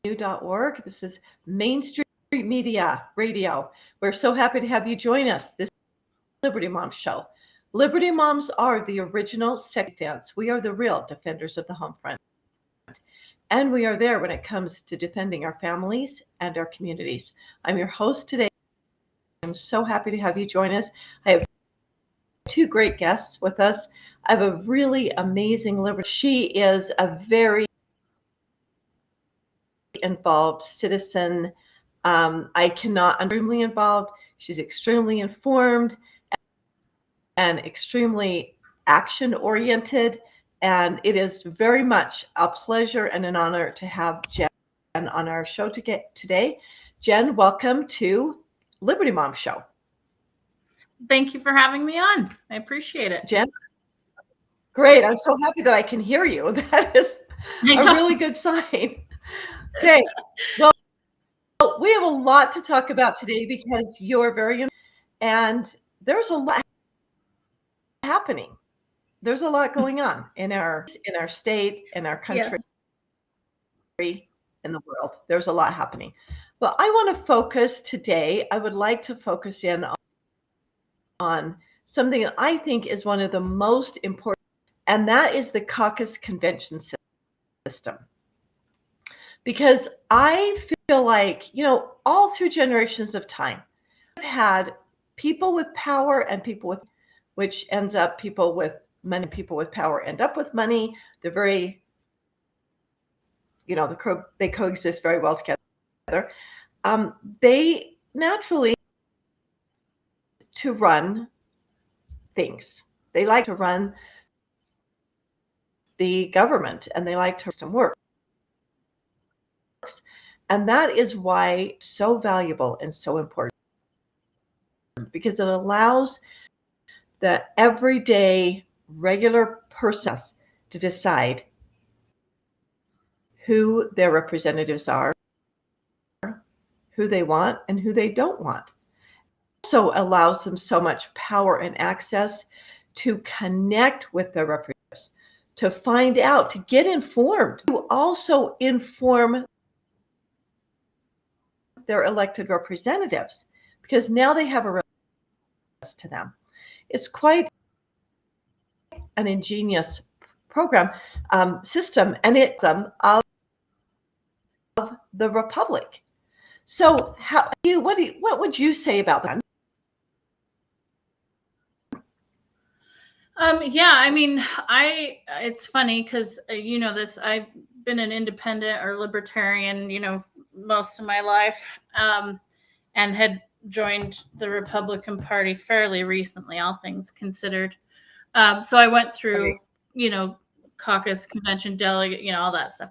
KMMU.org. This is Main Street Media Radio. We're so happy to have you join us. This is Liberty Moms Show. Liberty Moms are the original sex defense. We are the real defenders of the home front. And we are there when it comes to defending our families and our communities. I'm your host today. I'm so happy to have you join us. I have two great guests with us. I have a really amazing Liberty. She is a very involved citizen. I'm extremely involved. She's extremely informed and extremely action oriented. And it is very much a pleasure and an honor to have Jen on our show today. Jen, welcome to Liberty Mom Show. Thank you for having me on. I appreciate it. Jen, great. I'm so happy that I can hear you. That is a really good sign. Okay. Well, we have a lot to talk about today because you're very, and there's a lot happening. There's a lot going on in our state, in our country, yes, in the world. There's a lot happening. But I want to focus today. I would like to focus in on something that I think is one of the most important, and that is the caucus convention system. Because I feel like, all through generations of time, we've had people with power and people with, which ends up people with money, people with power end up with money. They're very, they coexist very well together. They naturally to run things. They like to run the government and they like to work. And that is why it's so valuable and so important, because it allows the everyday regular person to decide who their representatives are, who they want and who they don't want. It also allows them so much power and access to connect with their representatives, to find out, to get informed, to also inform their elected representatives, because now they have a representative to them. It's quite an ingenious program system, and it's of the republic. So, what would you say about that? It's funny because this. I've been an independent or libertarian, most of my life, and had joined the Republican Party fairly recently, all things considered. So I went through, caucus, convention, delegate, all that stuff.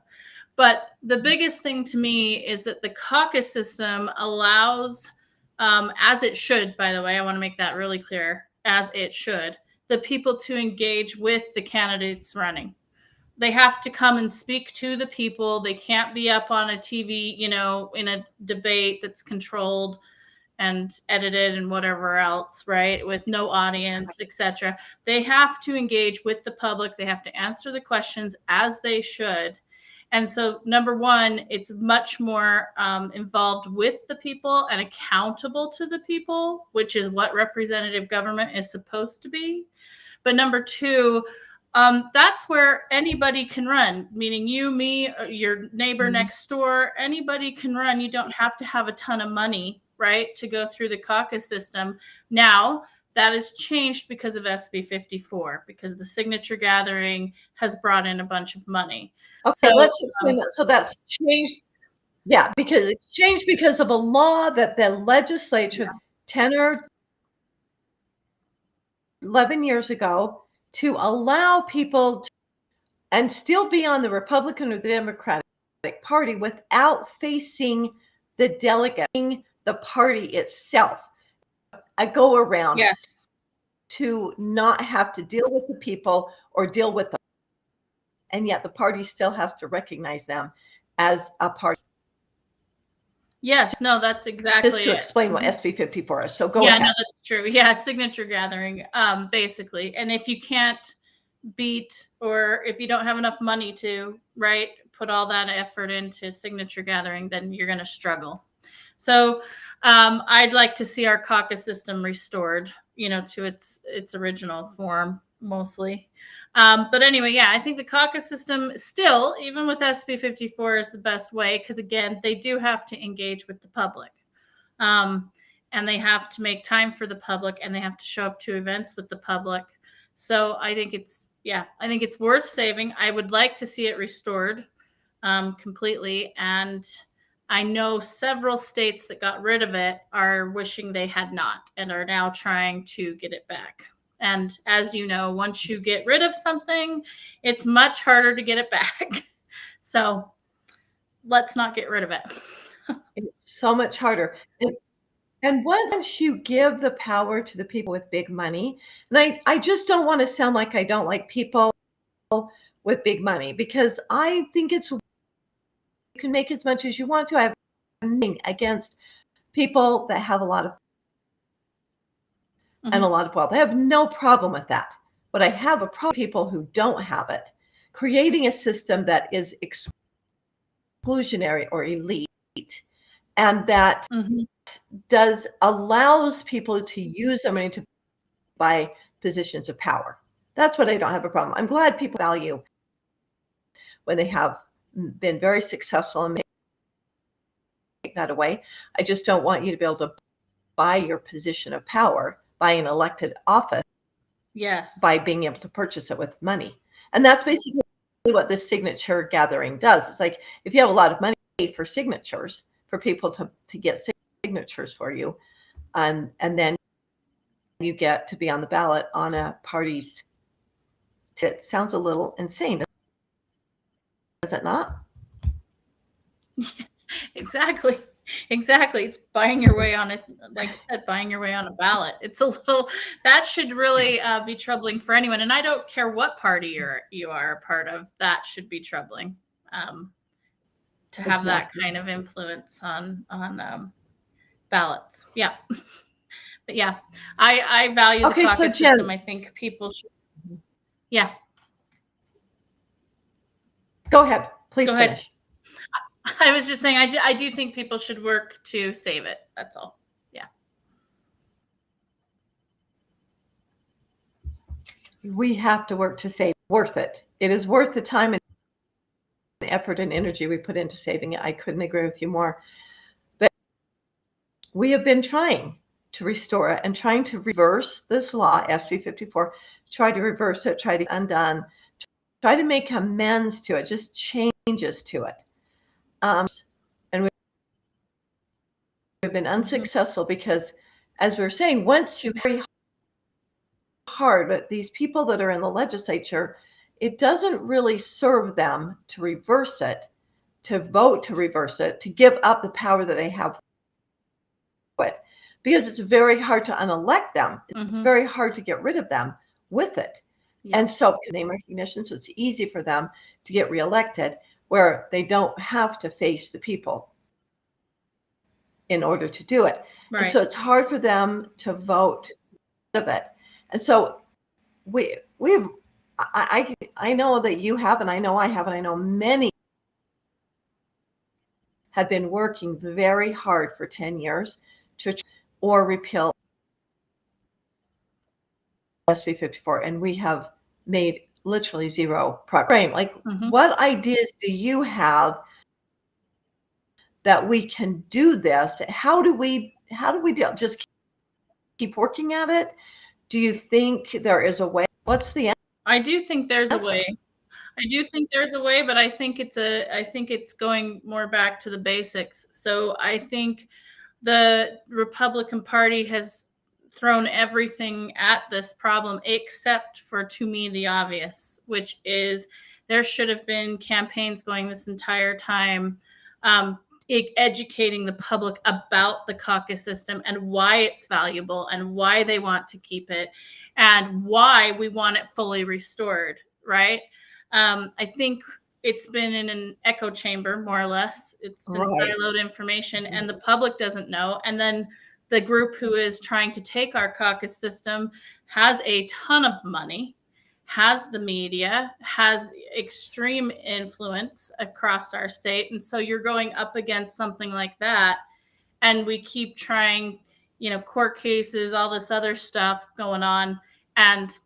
But the biggest thing to me is that the caucus system allows, as it should, by the way, I want to make that really clear, as it should, the people to engage with the candidates running. They have to come and speak to the people. They can't be up on a TV, in a debate that's controlled and edited and whatever else, right? With no audience, etc. They have to engage with the public. They have to answer the questions as they should. And so, number one, it's much more involved with the people and accountable to the people, which is what representative government is supposed to be. But number two, that's where anybody can run, meaning you, me, your neighbor next door, anybody can run. You don't have to have a ton of money, right, to go through the caucus system. Now, that has changed because of SB 54, because the signature gathering has brought in a bunch of money. Okay, let's explain that. So that's changed. Yeah, because it's changed because of a law that the legislature 10 or 11 years ago to allow people to, and still be on the Republican or the Democratic Party without facing the delegate, the party itself. A go around, yes, to not have to deal with the people or deal with them. And yet the party still has to recognize them as a party. Yes, no, that's exactly just to explain what SB 54 is. So go ahead. Yeah, no, that's true. Yeah, signature gathering, basically. And if you can't beat, or if you don't have enough money to, right, put all that effort into signature gathering, then you're going to struggle. So I'd like to see our caucus system restored, to its original form mostly. But anyway, yeah, I think the caucus system still, even with SB 54, is the best way because, again, they do have to engage with the public. And they have to make time for the public, and they have to show up to events with the public. So I think it's worth saving. I would like to see it restored completely. And I know several states that got rid of it are wishing they had not and are now trying to get it back. And as you know, once you get rid of something, it's much harder to get it back. So let's not get rid of it. It's so much harder. And once you give the power to the people with big money, and I just don't want to sound like I don't like people with big money, because I think you can make as much as you want to. I have nothing against people that have a lot of and a lot of wealth. I have no problem with that. But I have a problem with people who don't have it, creating a system that is exclusionary or elite, and that allows people to use their money to buy positions of power. That's what I don't have a problem. I'm glad people value when they have been very successful and make that away. I just don't want you to be able to buy your position of power, buy an elected office, by being able to purchase it with money. And that's basically what this signature gathering does. It's like if you have a lot of money for signatures, for people to get signatures for you, and then you get to be on the ballot on a party's. It sounds a little insane, does it not? Exactly. It's buying your way on it, like I said, buying your way on a ballot. It's a little, that should really be troubling for anyone. And I don't care what party you are a part of, that should be troubling to have that kind of influence on ballots. Yeah. But yeah, I value the caucus system. I think people should. Yeah. Go ahead. Please Go finish. ahead. I was just saying, I do think people should work to save it. That's all. Yeah. We have to work to save it. Worth it. It is worth the time and effort and energy we put into saving it. I couldn't agree with you more. But we have been trying to restore it and trying to reverse this law, SB 54, try to reverse it, try to undone, try to make amends to it, just changes to it. And we've been unsuccessful because, as we were saying, once you very hard, but these people that are in the legislature, it doesn't really serve them to reverse it, to vote to reverse it, to give up the power that they have, because it's very hard to unelect them. It's very hard to get rid of them with it. Yeah. And so name recognition, so it's easy for them to get reelected, where they don't have to face the people in order to do it. Right. And so it's hard for them to vote out of it. And so I know that you have, and I know I have, and I know many have been working very hard for 10 years to or repeal SB 54, and we have made literally zero progress. Like, what ideas do you have that we can do this? How do we deal? Just keep working at it? Do you think there is a way? What's the answer? I do think there's a way. But I think it's going more back to the basics. So I think the Republican Party has thrown everything at this problem except for, to me, the obvious, which is there should have been campaigns going this entire time, educating the public about the caucus system and why it's valuable and why they want to keep it and why we want it fully restored, right? I think it's been in an echo chamber, more or less. It's been siloed information, and the public doesn't know. And then the group who is trying to take our caucus system has a ton of money, has the media, has extreme influence across our state. And so you're going up against something like that. And we keep trying, court cases, all this other stuff going on. And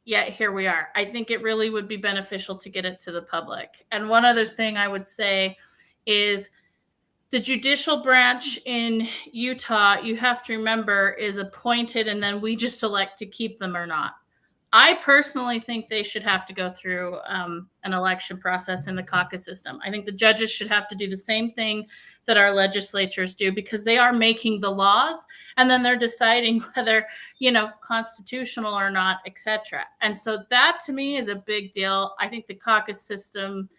yet here we are. I think it really would be beneficial to get it to the public. And one other thing I would say is the judicial branch in Utah, you have to remember, is appointed, and then we just elect to keep them or not. I personally think they should have to go through an election process in the caucus system. I think the judges should have to do the same thing that our legislatures do, because they are making the laws and then they're deciding whether, constitutional or not, etc. And so that to me is a big deal. I think the caucus system,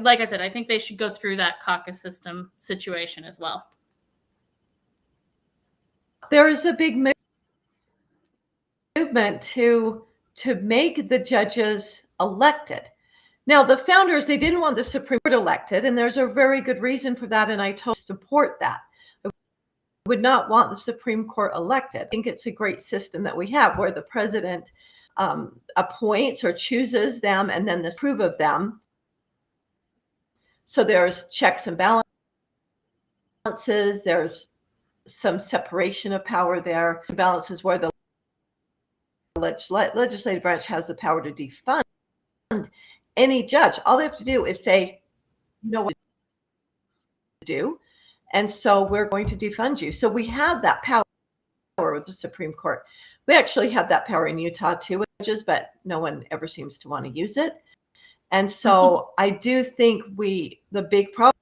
like I said, I think they should go through that caucus system situation as well. There is a big movement to make the judges elected. Now, the founders, they didn't want the Supreme Court elected, and there's a very good reason for that, and I totally support that. I would not want the Supreme Court elected. I think it's a great system that we have, where the president appoints or chooses them, and then approve of them. So there's checks and balances, there's some separation of power there, balances where the legislative branch has the power to defund any judge. All they have to do is say, you know what to do, and so we're going to defund you. So we have that power with the Supreme Court. We actually have that power in Utah too, judges, but no one ever seems to want to use it. And so I do think the big problem,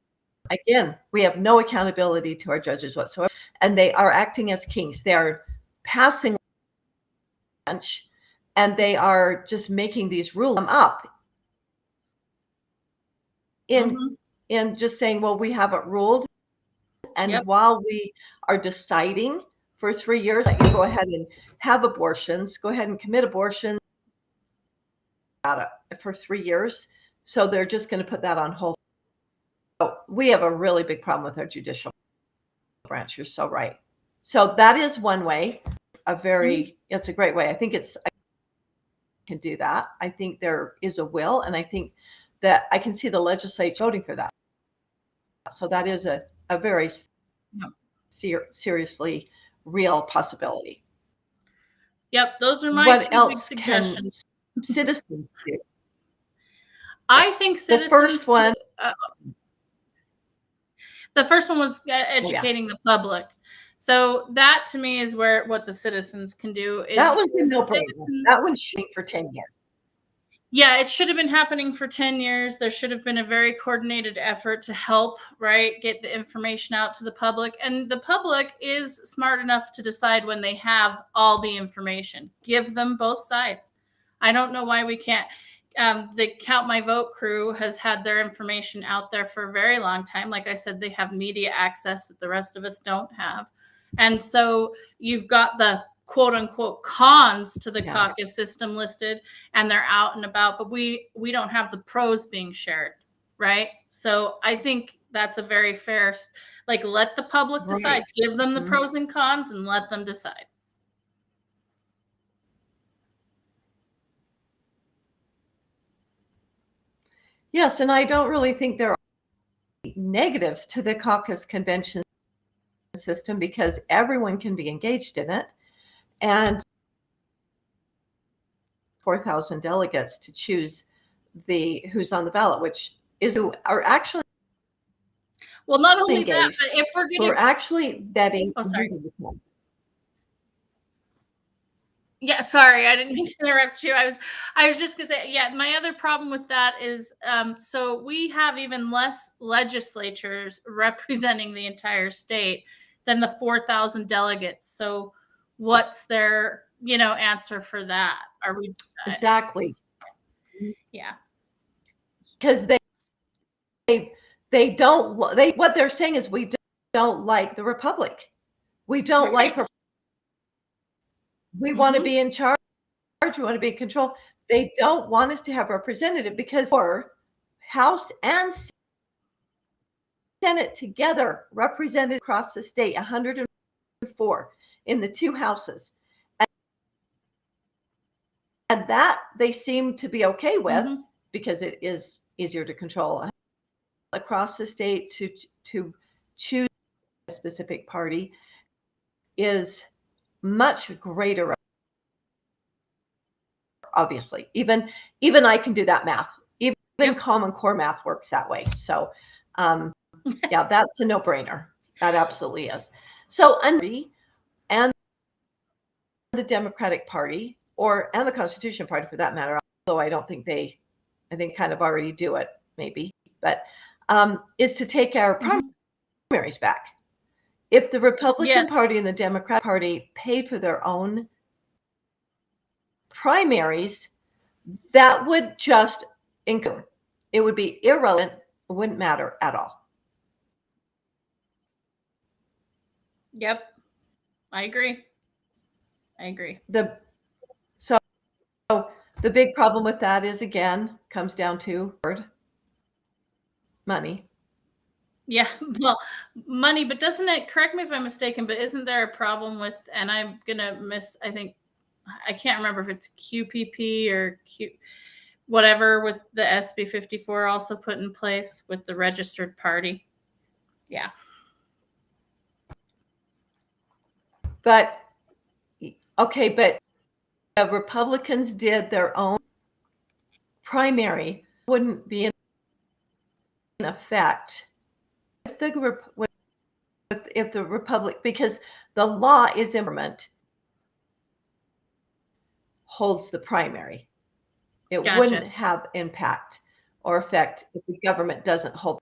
again, we have no accountability to our judges whatsoever, and they are acting as kings. They are passing lunch, and they are just making these rules up in just saying, well, we haven't ruled, and while we are deciding for 3 years that you go ahead and have abortions, go ahead and commit abortions for 3 years. So they're just going to put that on hold. So we have a really big problem with our judicial branch. You're so right. So that is one way, it's a great way. I think I can do that. I think there is a will, and I think that I can see the legislature voting for that. So that is a very seriously real possibility. Yep, those are my two big suggestions. Citizens do. I think citizens. The first one was educating the public. So that to me is what the citizens can do. That one's a no-brainer. That one's shooting for 10 years. Yeah, it should have been happening for 10 years. There should have been a very coordinated effort to help, get the information out to the public. And the public is smart enough to decide when they have all the information. Give them both sides. I don't know why we can't. The Count My Vote crew has had their information out there for a very long time. Like I said, they have media access that the rest of us don't have. And so you've got the quote unquote cons to the caucus system listed, and they're out and about, but we don't have the pros being shared, right? So I think that's a very fair, let the public decide, give them the pros and cons and let them decide. Yes, and I don't really think there are negatives to the caucus convention system, because everyone can be engaged in it, and 4,000 delegates to choose who's on the ballot, which is who are actually not only engaged, that, but if we're actually vetting. Oh, sorry. Yeah, sorry, I didn't mean to interrupt you. I was just gonna say, my other problem with that is, so we have even less legislatures representing the entire state than the 4,000 delegates. So what's their, answer for that? Are we exactly? Yeah, because they don't. What they're saying is, we don't like the republic. We don't like. We want to be in charge. We want to be in control. They don't want us to have representative, because for House and Senate together represented across the state, 104 in the two houses. And And that they seem to be okay with Mhm. because it is easier to control across the state to choose a specific party is much greater. Obviously, even I can do that math. Even Yep. Common Core math works that way. So, yeah, that's a no-brainer. That absolutely is. So, and the Democratic Party, and the Constitution Party for that matter, although I don't think I think kind of already do it, maybe, but is to take our primaries back. If the Republican Party and the Democratic Party paid for their own primaries, that would just include. It would be irrelevant. It wouldn't matter at all. Yep. I agree. So the big problem with that is, again, comes down to money. Yeah, well, money, but doesn't it, correct me if I'm mistaken, but isn't there a problem with, and I'm going to I think, I can't remember if it's QPP or whatever, with the SB 54 also put in place with the registered party. Yeah. But, okay, but the Republicans did their own primary, wouldn't be in effect if the Republic, because the law is implement holds the primary. It wouldn't have impact or effect if the government doesn't hold.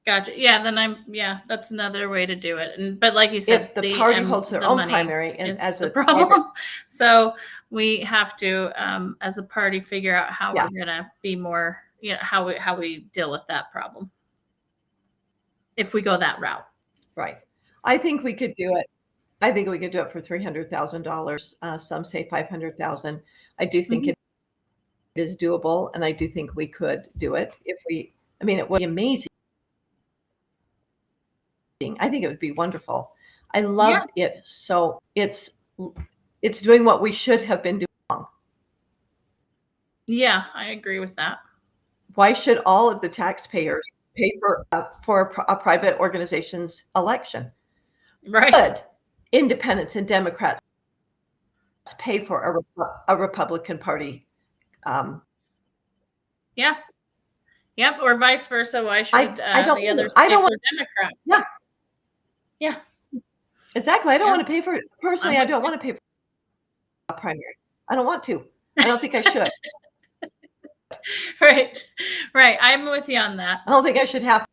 Gotcha. Yeah, that's another way to do it. But like you said, if the party holds their own primary, and as the problem. So we have to, as a party, figure out how we're gonna be more, how we deal with that problem if we go that route. Right. I think we could do it. I think we could do it for $300,000. Some say 500,000. I do think it is doable, and I do think we could do it if we. I mean, it would be amazing. I think it would be wonderful. I loved it. So it's doing what we should have been doing. Yeah, I agree with that. Why should all of the taxpayers pay for a private organization's election? Right. Should independents and Democrats pay for a Republican Party? Yeah. Yep. Or vice versa. Why should the others pay for Democrat? Yeah. Yeah. Exactly. I don't want to pay for it. Personally, I don't want to pay for a primary. I don't want to. I don't think I should. Right. I'm with you on that. I don't think I should have.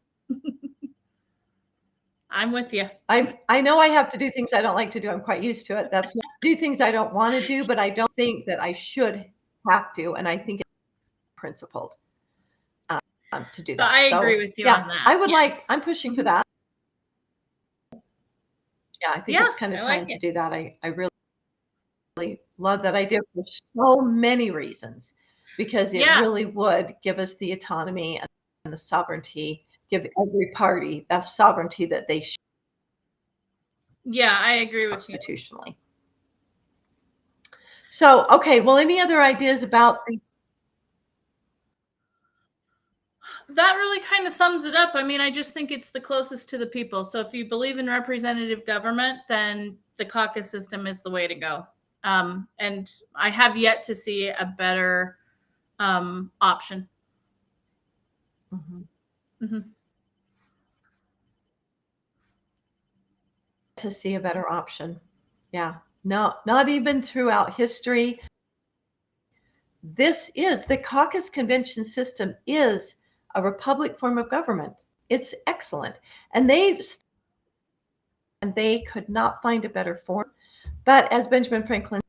I'm with you. I know I have to do things I don't like to do. I'm quite used to it. That's do things I don't want to do, but I don't think that I should have to. And I think it's principled to do that. I agree with you on that. I would I'm pushing for that. Yeah, I think it's kind of time to do that. I really love that idea for so many reasons, because it really would give us the autonomy and the sovereignty, give every party that sovereignty that they should. Yeah, I agree with constitutionally. So, okay, well, any other ideas about that? Really kind of sums it up. I mean, I just think it's the closest to the people. So if you believe in representative government, then the caucus system is the way to go. And I have yet to see a better option. To see a better option. Yeah. No, not even throughout history. This is the caucus convention system is a republic form of government. It's excellent. And they could not find a better form. But as Benjamin Franklin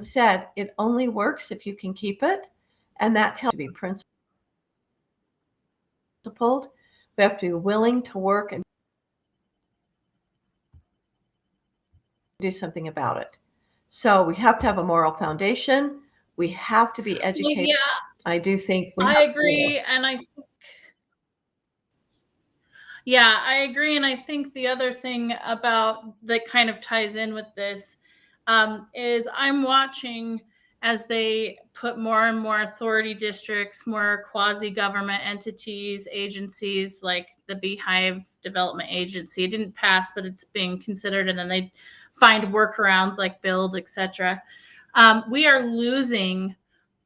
said, it only works if you can keep it. And that tells you to be principled. We have to be willing to work and do something about it. So we have to have a moral foundation. We have to be educated. Yeah, I do think I agree, and I think I agree, and I think the other thing about that kind of ties in with this is I'm watching as they put more and more authority districts, more quasi-government entities, agencies like the Beehive Development Agency. It didn't pass, but it's being considered, and then they find workarounds like build, etc. We are losing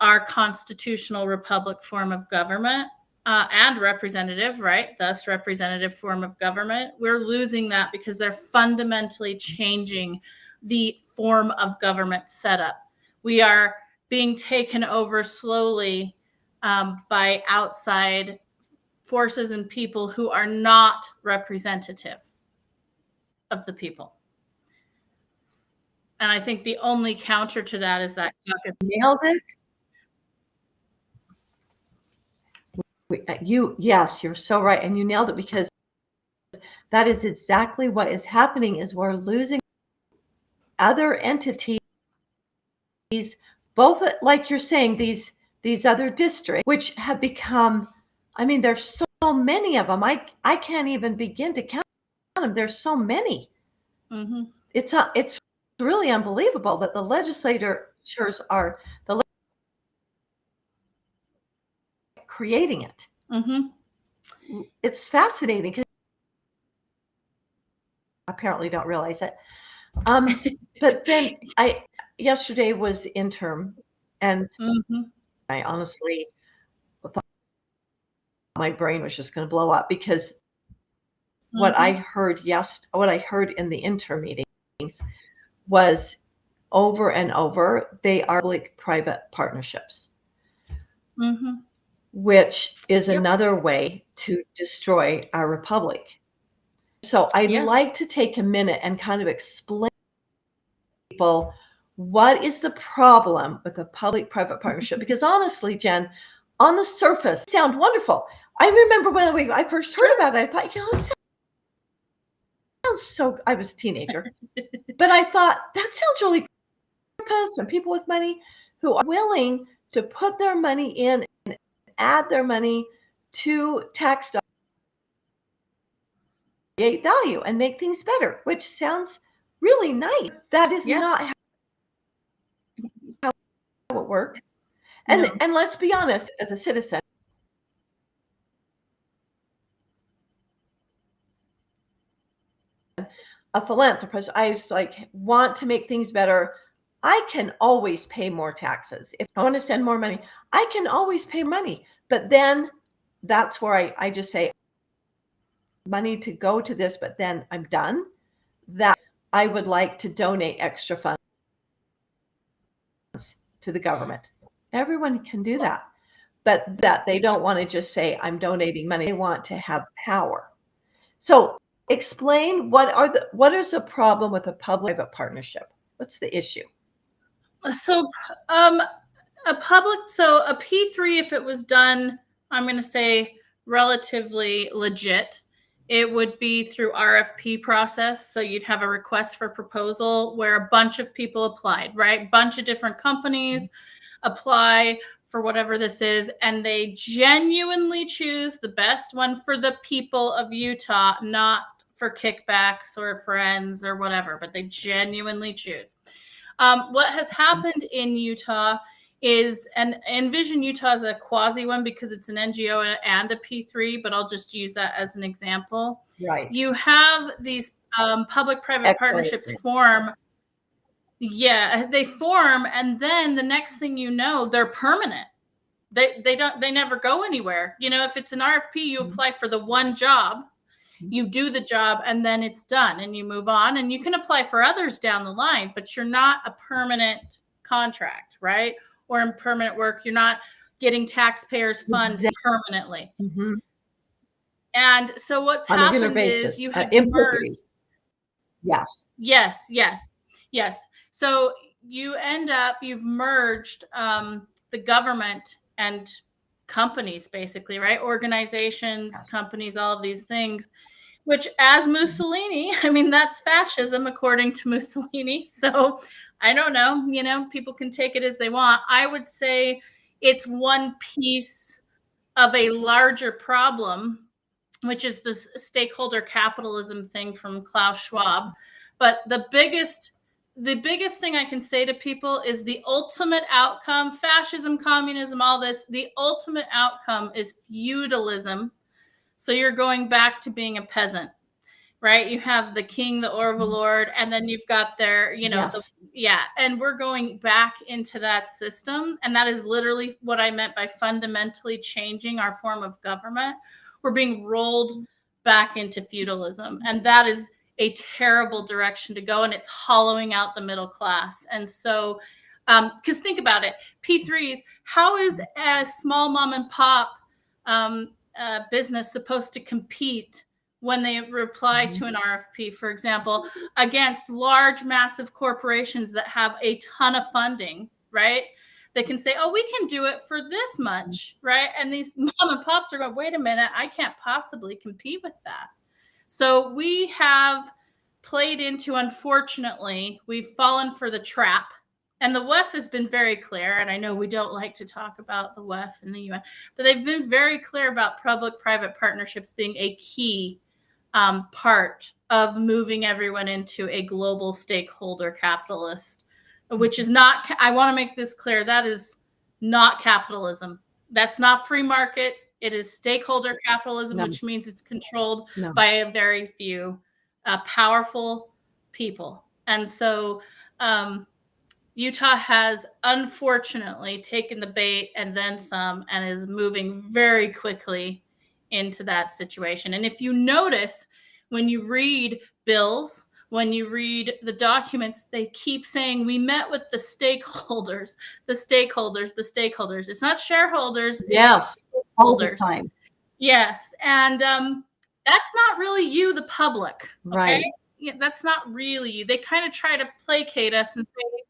our constitutional republic form of government and representative, right? Thus, representative form of government. We're losing that because they're fundamentally changing the form of government setup. We are being taken over slowly by outside forces and people who are not representative of the people. And I think the only counter to that is that caucus. Nailed it. Yes, you're so right. And you nailed it, because that is exactly what is happening, is we're losing other entities, both, like you're saying, these other districts, which have become, I mean, there's so many of them. I can't even begin to count them. There's so many. Mm-hmm. It's really unbelievable that the legislators are creating it. Mm-hmm. It's fascinating, because apparently don't realize it. But then yesterday was interim, and Mm-hmm. I honestly thought my brain was just going to blow up, because what I heard in the interim meetings was over and over, they are public-private partnerships, Mm-hmm. which is another way to destroy our republic. So I'd like to take a minute and kind of explain to people what is the problem with a public-private partnership. Because honestly, Jen, on the surface, it sounds wonderful. I remember when I first heard about it, I thought, it sounds so, I was a teenager, but I thought, that sounds really good. Some people with money who are willing to put their money in and add their money to tax dollars, create value and make things better, which sounds really nice. That is not how it works. And let's be honest, as a citizen, a philanthropist, I want to make things better. I can always pay more taxes. If I want to send more money, I can always pay money. But then that's where I just say, money to go to this, but then I'm done. That I would like to donate extra funds to the government. Everyone can do that, but that they don't want to just say, I'm donating money. They want to have power. So explain what is the problem with a public-private partnership? What's the issue? So a P3, if it was done, I'm going to say relatively legit, it would be through RFP process. So you'd have a request for proposal where a bunch of people applied, right? Bunch of different companies apply for whatever this is, and they genuinely choose the best one for the people of Utah, not for kickbacks or friends or whatever, but they genuinely choose. What has happened in Utah is, and Envision Utah is a quasi one because it's an NGO and a P3, but I'll just use that as an example. Right. You have these public-private partnerships form. Yeah, they form, and then the next thing you know, they're permanent. They never go anywhere. If it's an RFP, you apply for the one job, you do the job, and then it's done, and you move on, and you can apply for others down the line, but you're not a permanent contract, right? Or in permanent work, you're not getting taxpayers' funds permanently. Mm-hmm. And so what's happened is you have merged. Yes. So you've merged the government and companies, basically, right? Organizations, companies, all of these things, which, as Mussolini, I mean, that's fascism according to Mussolini. So I don't know, people can take it as they want. I would say it's one piece of a larger problem, which is this stakeholder capitalism thing from Klaus Schwab. But the biggest the biggest thing I can say to people is the ultimate outcome, fascism, communism, all this, the ultimate outcome is feudalism. So you're going back to being a peasant, right? You have the king, the overlord, and then you've got their, and we're going back into that system. And that is literally what I meant by fundamentally changing our form of government. We're being rolled back into feudalism. And that is a terrible direction to go. And it's hollowing out the middle class. And so, because think about it, P3s, how is a small mom and pop business supposed to compete when they reply to an RFP, for example, against large, massive corporations that have a ton of funding, right? They can say, oh, we can do it for this much, right? And these mom and pops are going, wait a minute, I can't possibly compete with that. So we have played into, unfortunately, we've fallen for the trap. And the WEF has been very clear, and I know we don't like to talk about the WEF and the UN, but they've been very clear about public-private partnerships being a key part of moving everyone into a global stakeholder capitalist, which is not, I want to make this clear, that is not capitalism. That's not free market. It is stakeholder capitalism, which means it's controlled by a very few powerful people. And so Utah has unfortunately taken the bait and then some and is moving very quickly into that situation. And if you notice, when you read bills, when you read the documents, they keep saying we met with the stakeholders, the stakeholders, the stakeholders. It's not shareholders. Yes, it's all the time. Yes. And that's not really you, the public. Okay? Right. Yeah, that's not really you. They kind of try to placate us and say,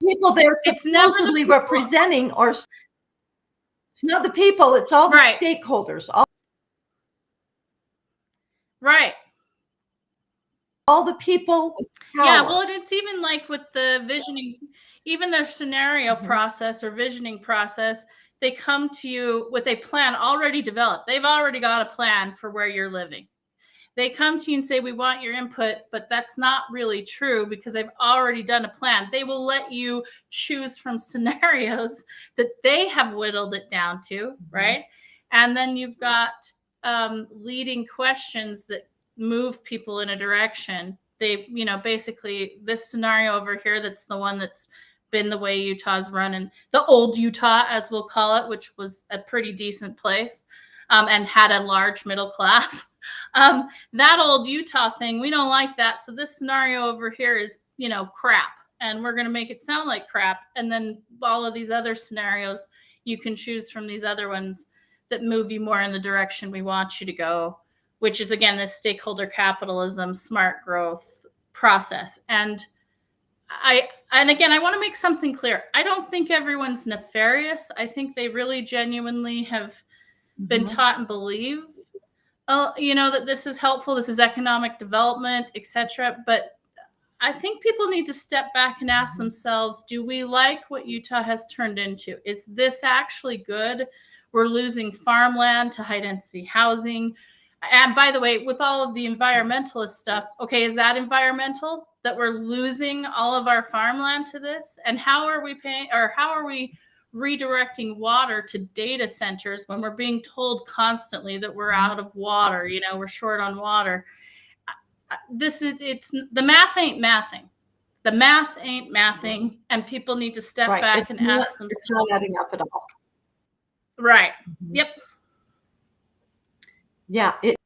people they're supposedly representing are, it's not the people, it's all the stakeholders. Right. All the people. Yeah, well, it's even like with the visioning, even their scenario process or visioning process, they come to you with a plan already developed. They've already got a plan for where you're living. They come to you and say, we want your input, but that's not really true because they've already done a plan. They will let you choose from scenarios that they have whittled it down to, right? And then you've got leading questions that move people in a direction. They, basically this scenario over here, that's the one that's been the way Utah's run, and the old Utah, as we'll call it, which was a pretty decent place and had a large middle class. That old Utah thing, we don't like that. So this scenario over here is, crap. And we're going to make it sound like crap. And then all of these other scenarios, you can choose from these other ones that move you more in the direction we want you to go, which is, again, this stakeholder capitalism, smart growth process. And again, I want to make something clear. I don't think everyone's nefarious. I think they really genuinely have been taught and believe that this is helpful, this is economic development, etc. But I think people need to step back and ask themselves, do we like what Utah has turned into? Is this actually good? We're losing farmland to high density housing. And by the way, with all of the environmentalist stuff, okay, is that environmental that we're losing all of our farmland to this? And how are we paying, or how are we redirecting water to data centers when we're being told constantly that we're out of water, we're short on water? It's the math ain't mathing. The math ain't mathing, and people need to step back and ask themselves. It's not adding up at all. Right. Yep. Yeah, it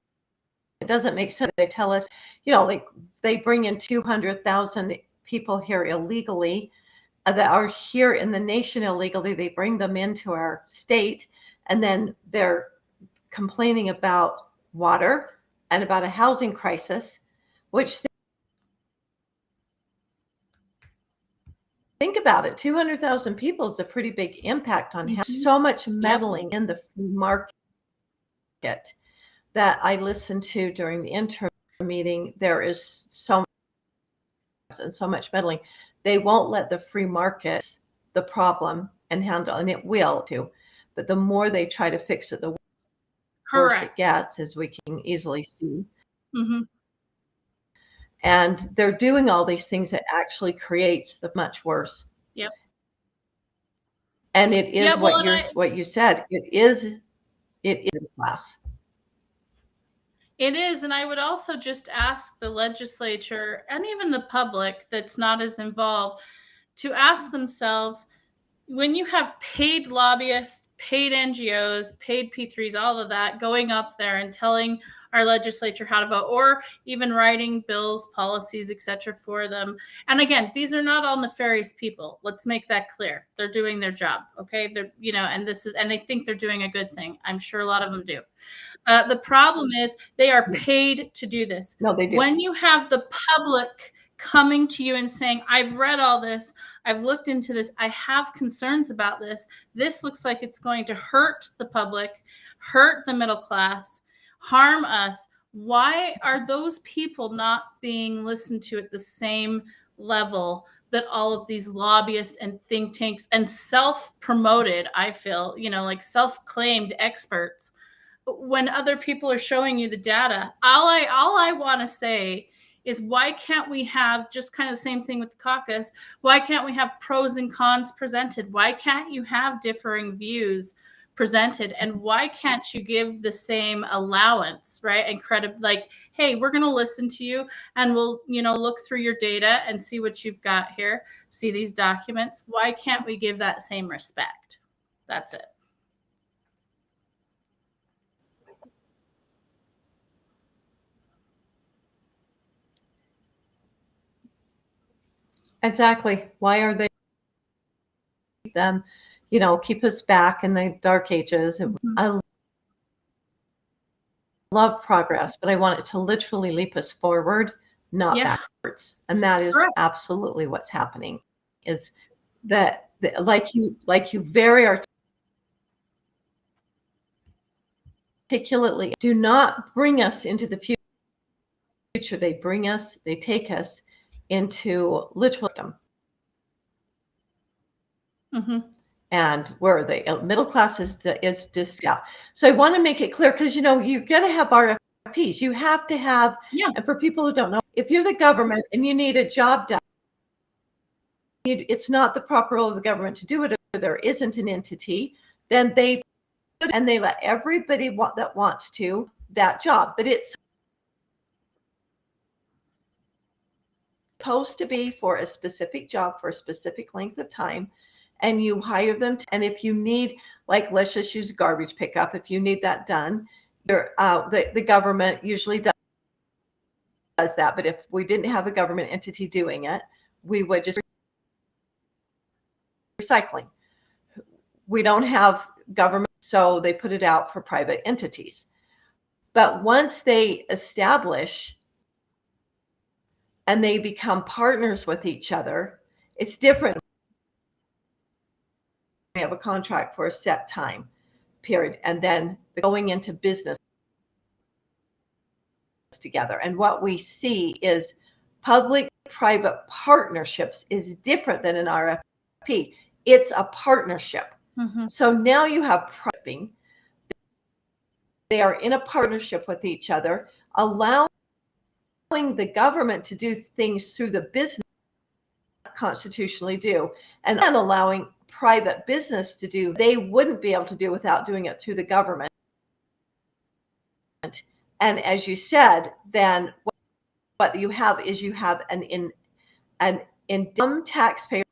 doesn't make sense. They tell us, like they bring in 200,000 people here illegally that are here in the nation illegally. They bring them into our state, and then they're complaining about water and about a housing crisis, which, think about it, 200,000 people is a pretty big impact on so much meddling in the free market that I listened to during the interim meeting. There is so much meddling. They won't let the free market the problem and handle, and it will too. But the more they try to fix it, the worse it gets, as we can easily see. And they're doing all these things that actually creates the much worse. Yep. And it is what you said. It is class. It is, and I would also just ask the legislature and even the public that's not as involved to ask themselves, when you have paid lobbyists, paid NGOs, paid P3s, all of that going up there and telling our legislature how to vote, or even writing bills, policies, etc. for them. And again, these are not all nefarious people. Let's make that clear. They're doing their job, okay? They're, and they think they're doing a good thing. I'm sure a lot of them do. The problem is they are paid to do this. No, they do. When you have the public coming to you and saying, I've read all this, I've looked into this, I have concerns about this, this looks like it's going to hurt the public, hurt the middle class, harm us, why are those people not being listened to at the same level that all of these lobbyists and think tanks and self-promoted, I feel, like self-claimed experts, when other people are showing you the data? All I want to say is, why can't we have just kind of the same thing with the caucus? Why can't we have pros and cons presented? Why can't you have differing views presented? And why can't you give the same allowance, right? And credit, like, hey, we're going to listen to you and we'll, look through your data and see what you've got here, see these documents. Why can't we give that same respect? That's it. Exactly. Why are they them, keep us back in the dark ages? Mm-hmm. I love progress, but I want it to literally leap us forward, not backwards. And that is absolutely what's happening, is that like you very articulately do not bring us into the future. They take us into literalism. Mm-hmm. And where are they? Middle class is just, yeah. So I want to make it clear, because, you're going to have RFPs. You have to have, and for people who don't know, if you're the government and you need a job done, it's not the proper role of the government to do it, or there isn't an entity, then they let everybody that wants to that job. But it's supposed to be for a specific job for a specific length of time, and you hire them. And if you need, like, let's just use garbage pickup, if you need that done, the government usually does that. But if we didn't have a government entity doing it, we would just recycling. We don't have government, so they put it out for private entities. But once they establish and they become partners with each other, it's different. We have a contract for a set time period, and then going into business together. And what we see is public-private partnerships is different than an RFP. It's a partnership. Mm-hmm. So now you have private. They are in a partnership with each other, allowing the government to do things through the business constitutionally do, and allowing private business to do they wouldn't be able to do without doing it through the government. And as you said, then what you have is you have an income taxpayers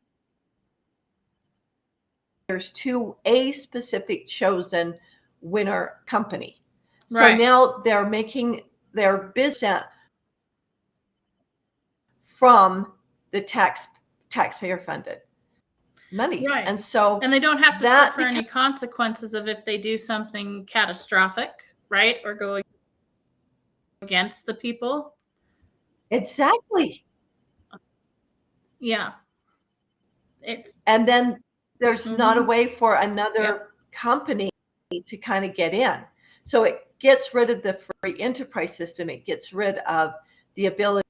to a specific chosen winner company. So now they're making their business from the taxpayer funded money. Right. And they don't have to suffer any consequences of if they do something catastrophic, right? Or go against the people. Exactly. Yeah. And then there's not a way for another company to kind of get in. So it gets rid of the free enterprise system. It gets rid of the ability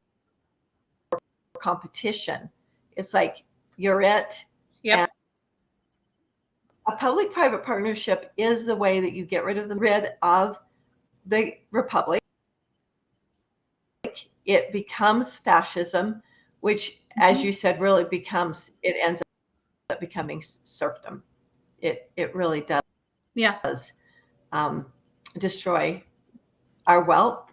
for competition. It's like, you're it. Yep. A public-private partnership is the way that you get rid of the republic, it becomes fascism, which, as you said, really it ends up becoming serfdom. It really does destroy our wealth.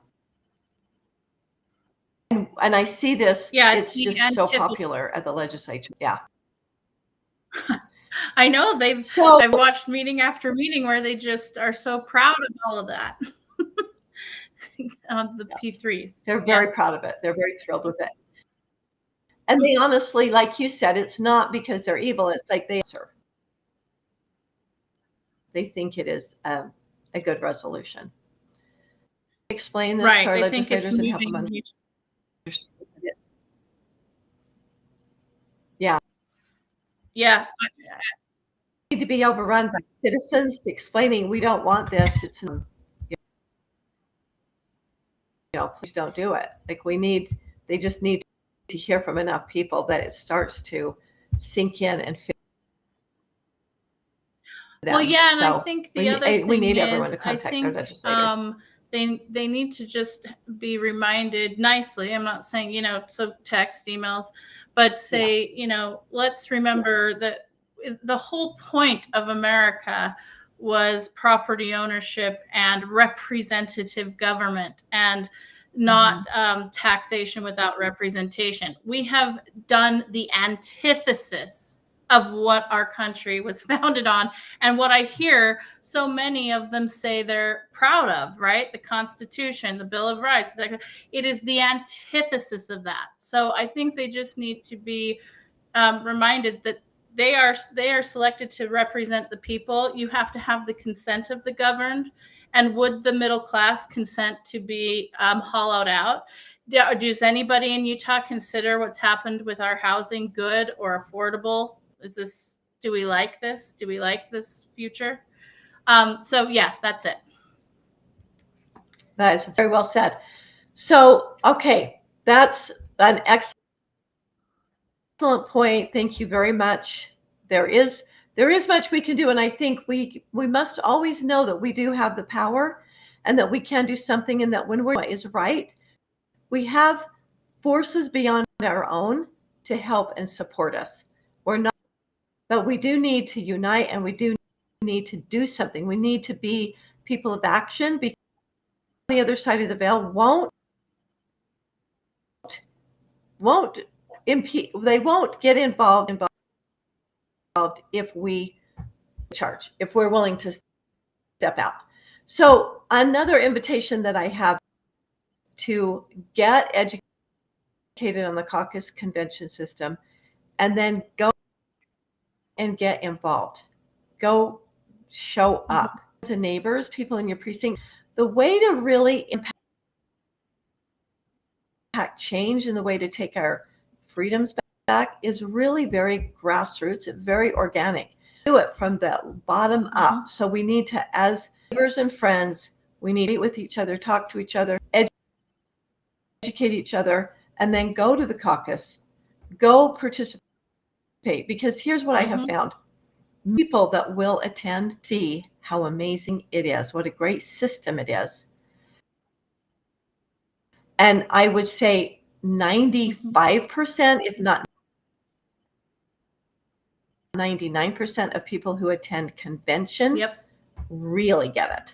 And I see this, it's just so popular at the legislature. Yeah. I know I've watched meeting after meeting where they just are so proud of all of that. The P3s. They're very proud of it. They're very thrilled with it. And they honestly, like you said, it's not because they're evil. It's like they think it is a good resolution. Explain this to our legislators and help them understand it. Yeah. Yeah. Need to be overrun by citizens explaining we don't want this. It's please don't do it. Like they just need to hear from enough people that it starts to sink in and fit them. Well, yeah, and I think the other thing we need everyone to contact their legislators. They need to just be reminded nicely. I'm not saying, so text, emails, but say, let's remember that the whole point of America was property ownership and representative government and not taxation without representation. We have done the antithesis of what our country was founded on and what I hear so many of them say they're proud of, right? The Constitution, the Bill of Rights, it is the antithesis of that. So I think they just need to be reminded that they are selected to represent the people. You have to have the consent of the governed. And would the middle class consent to be hollowed out? Does anybody in Utah consider what's happened with our housing good or affordable? Do we like this? Do we like this future? So yeah, that's it. That is very well said. So, okay, that's an excellent point. Thank you very much. There is much we can do, and I think we must always know that we do have the power and that we can do something, and that when we're is right, we have forces beyond our own to help and support us. We're not, but we do need to unite, and we do need to do something. We need to be people of action, because the other side of the veil won't impede. They won't get involved if we charge, if we're willing to step out. So another invitation that I have to get educated on the caucus convention system, and then go and get involved. Go show up to neighbors, people in your precinct. The way to really impact change and the way to take our freedoms back is really very grassroots, very organic. Do it from the bottom up. So we need to, as neighbors and friends, we need to meet with each other, talk to each other, educate each other, and then go to the caucus, go participate. Because here's what I have found. People that will attend see how amazing it is, what a great system it is. And I would say 95%, if not 99% of people who attend convention really get it.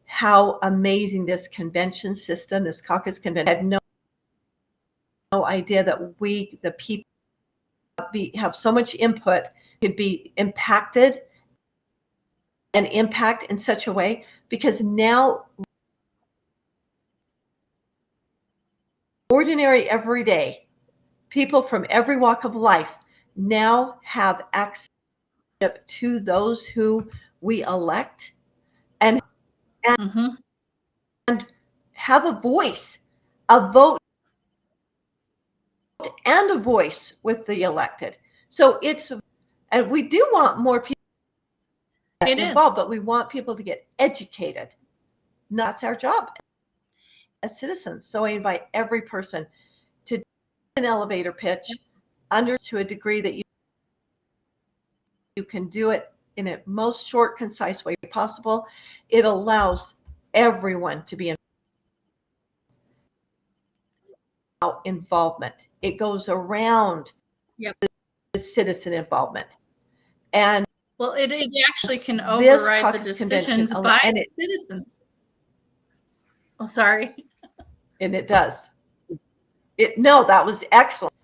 How amazing this convention system, this caucus convention, had no idea that we, the people, have so much input, could be impacted and impact in such a way, because now ordinary, everyday people from every walk of life now have access to those who we elect and have a voice, a vote, and a voice with the elected. So and we do want more people involved, but we want people to get educated. That's our job as citizens. So I invite every person to do an elevator pitch to a degree that you can do it in a most short, concise way possible. It allows everyone to be involved. involvement. It goes around Yep. the citizen involvement. And well, it actually can this override the caucus convention, decisions by citizens. Oh, sorry. And it does. No, that was excellent.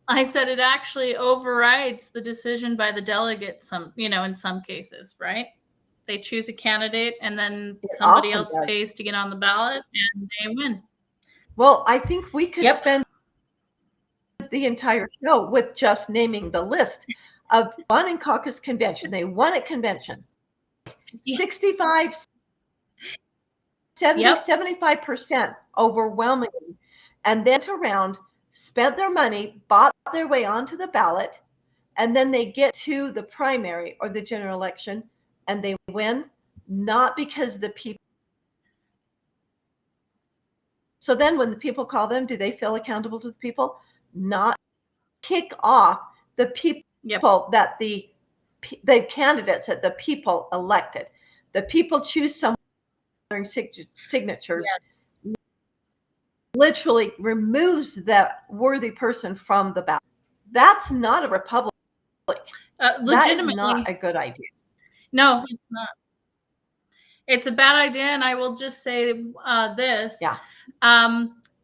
I said it actually overrides the decision by the delegates, in some cases, right? They choose a candidate and then somebody else pays to get on the ballot and they win. Well, I think we could spend the entire show with just naming the list of won in caucus convention. They won at convention. 65, 70, 75% overwhelmingly. And then around, spent their money, bought their way onto the ballot, and then they get to the primary or the general election and they win, not because the people. So then when the people call them, do they feel accountable to the people? Not. Kick off the people that the candidates that the people elected. The people choose someone signatures. Literally removes that worthy person from the ballot. That's not a republic. Legitimately, that is not a good idea. No, it's not. It's a bad idea, and I will just say this. Yeah.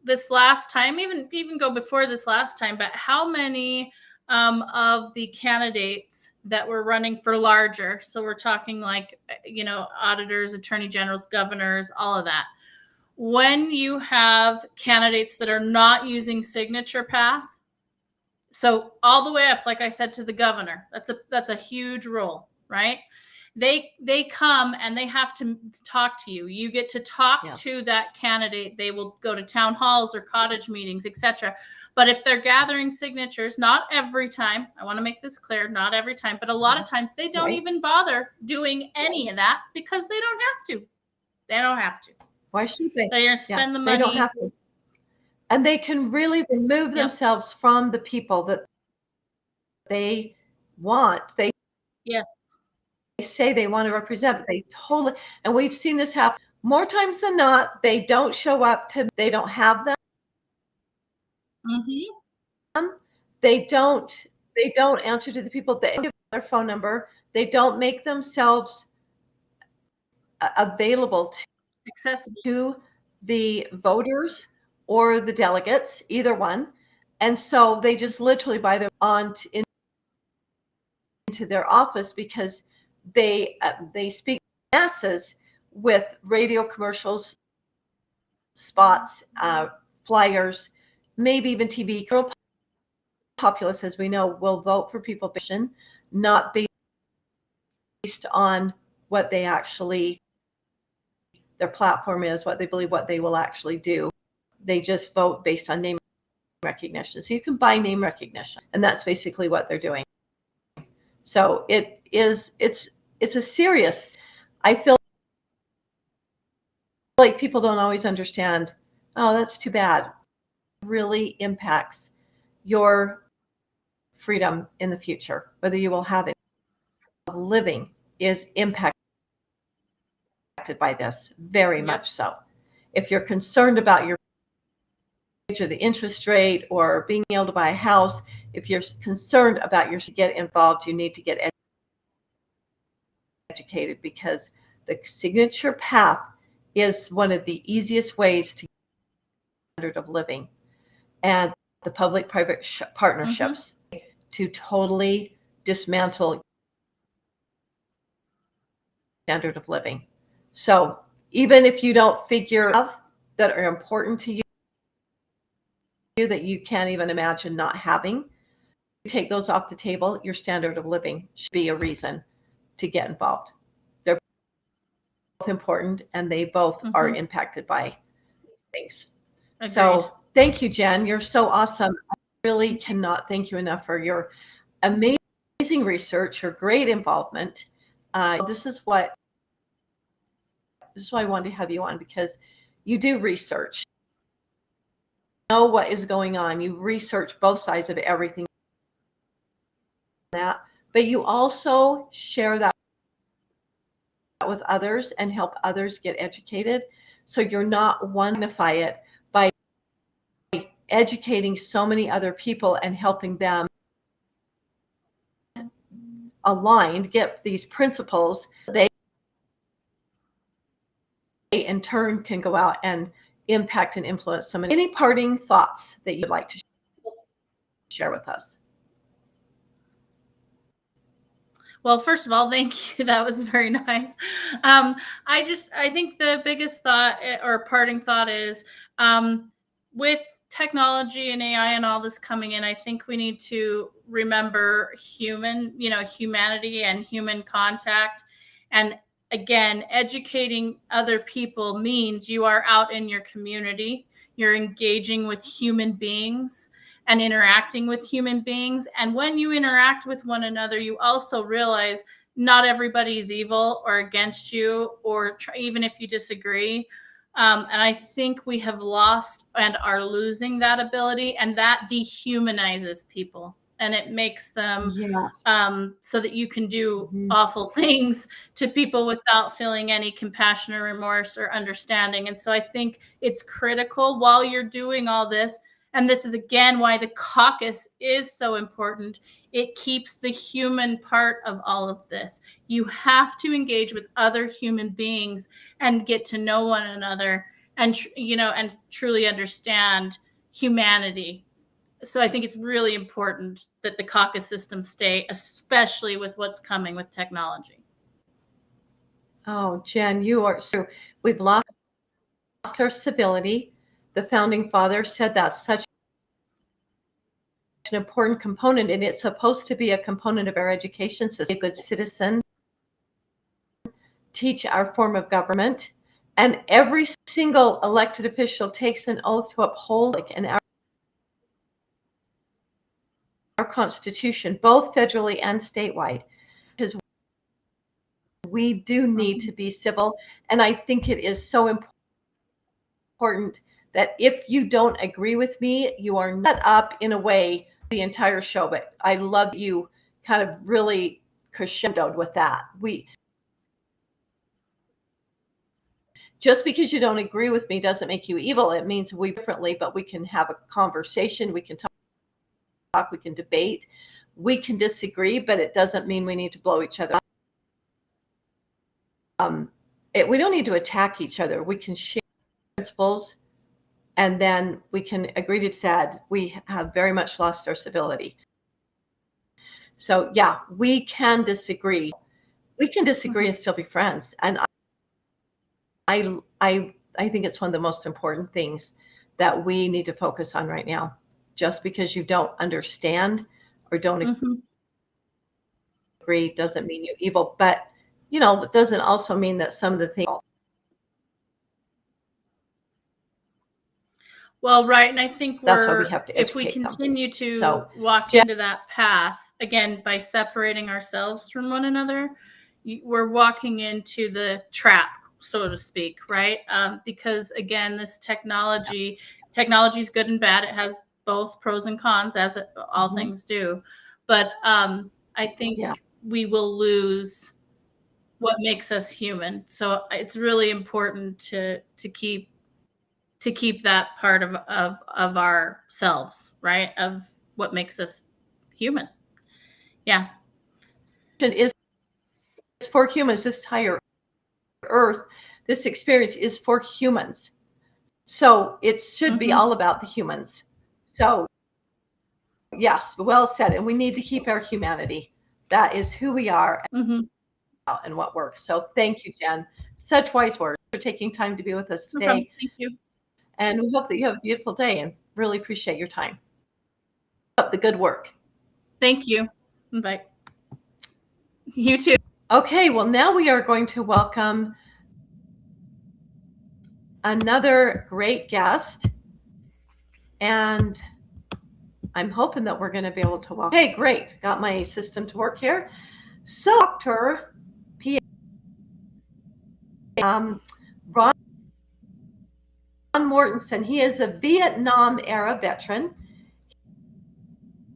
This last time, even go before this last time, but how many of the candidates that were running for larger, so we're talking like, auditors, attorney generals, governors, all of that. When you have candidates that are not using signature path, so all the way up, like I said, to the governor, that's a huge role, right? They come and they have to talk to you. You get to talk to that candidate. They will go to town halls or cottage meetings, etc. But if they're gathering signatures, not every time, I want to make this clear, not every time, but a lot of times they don't even bother doing any of that because they don't have to. They don't have to. Why should they? They're going to spend the money. They don't have to. And they can really remove themselves from the people that they want. They say they want to represent, but they totally, and we've seen this happen more times than not. They don't show up they don't have them. They don't answer to the people. They give their phone number. They don't make themselves available accessible to the voters or the delegates, either one. And so they just literally buy them on into their office because they speak masses with radio commercials, spots, flyers, maybe even TV. Populace, as we know, will vote for people not based on what they actually, their platform is, what they believe, what they will actually do. They just vote based on name recognition. So you can buy name recognition, and that's basically what they're doing. So it's a serious, I feel like people don't always understand, oh, that's too bad. It really impacts your freedom in the future, whether you will have it. Living is impacted by this, very much so. If you're concerned about your future, the interest rate, or being able to buy a house, if you're concerned about get involved, you need to get educated, because the signature path is one of the easiest ways to get standard of living, and the public-private partnerships to totally dismantle standard of living. So even if you don't figure out that are important to you, that you can't even imagine not having, you take those off the table, your standard of living should be a reason to get involved. They're both important, and they both are impacted by things. Agreed. So thank you, Jen. You're so awesome. I really cannot thank you enough for your amazing research, your great involvement. This is why I wanted to have you on, because you do research. You know what is going on. You research both sides of everything. But you also share that with others and help others get educated. so you're not one magnify it by educating so many other people and helping them aligned, get these principles. They in turn can go out and impact and influence so many. Any parting thoughts that you'd like to share with us? Well, first of all, thank you. That was very nice. I think the biggest thought or parting thought is with technology and AI and all this coming in, I think we need to remember humanity and human contact. And again, educating other people means you are out in your community, you're engaging with human beings and interacting with human beings. And when you interact with one another, you also realize not everybody's evil or against you, or even if you disagree. And I think we have lost and are losing that ability, and that dehumanizes people. And it makes them so that you can do awful things to people without feeling any compassion or remorse or understanding. And so I think it's critical while you're doing all this. And this is, again, why the caucus is so important. It keeps the human part of all of this. You have to engage with other human beings and get to know one another and truly understand humanity. So I think it's really important that the caucus system stay, especially with what's coming with technology. Oh, Jen, you are so. We've lost our civility. The founding fathers said that's such an important component, and it's supposed to be a component of our education system. A good citizen, teach our form of government, and every single elected official takes an oath to uphold and our Constitution, both federally and statewide, because we do need to be civil. And I think it is so important that if you don't agree with me, you are not up in a way the entire show. But I love that you kind of really crescendoed with that. Just because you don't agree with me doesn't make you evil. It means we differently, but we can have a conversation. We can talk, we can debate, we can disagree, but it doesn't mean we need to blow each other up. We don't need to attack each other. We can share principles, and then we can agree to said we have very much lost our civility. So yeah, we can disagree. We can disagree and still be friends. And I think it's one of the most important things that we need to focus on right now. Just because you don't understand or don't agree doesn't mean you're evil. But, it doesn't also mean that some of the things. Well, right. And I think that's why we have to educate if we continue them. to walk into that path, again, by separating ourselves from one another, we're walking into the trap, so to speak, right? Because, again, this technology is good and bad. It has both pros and cons, as all things do. But I think we will lose what makes us human. So it's really important to keep that part of ourselves, right? Of what makes us human. Yeah. It is for humans. This entire earth, this experience is for humans. So it should be all about the humans. So yes, well said. And we need to keep our humanity. That is who we are and what works. So thank you, Jen. Such wise words for taking time to be with us today. Okay, thank you. And we hope that you have a beautiful day and really appreciate your time. Keep up the good work. Thank you. Bye. You too. Okay, well, now we are going to welcome another great guest. And I'm hoping that we're going to be able to welcome. Okay, great. Got my system to work here. So, Dr. P. Ron Mortensen, he is a Vietnam-era veteran. He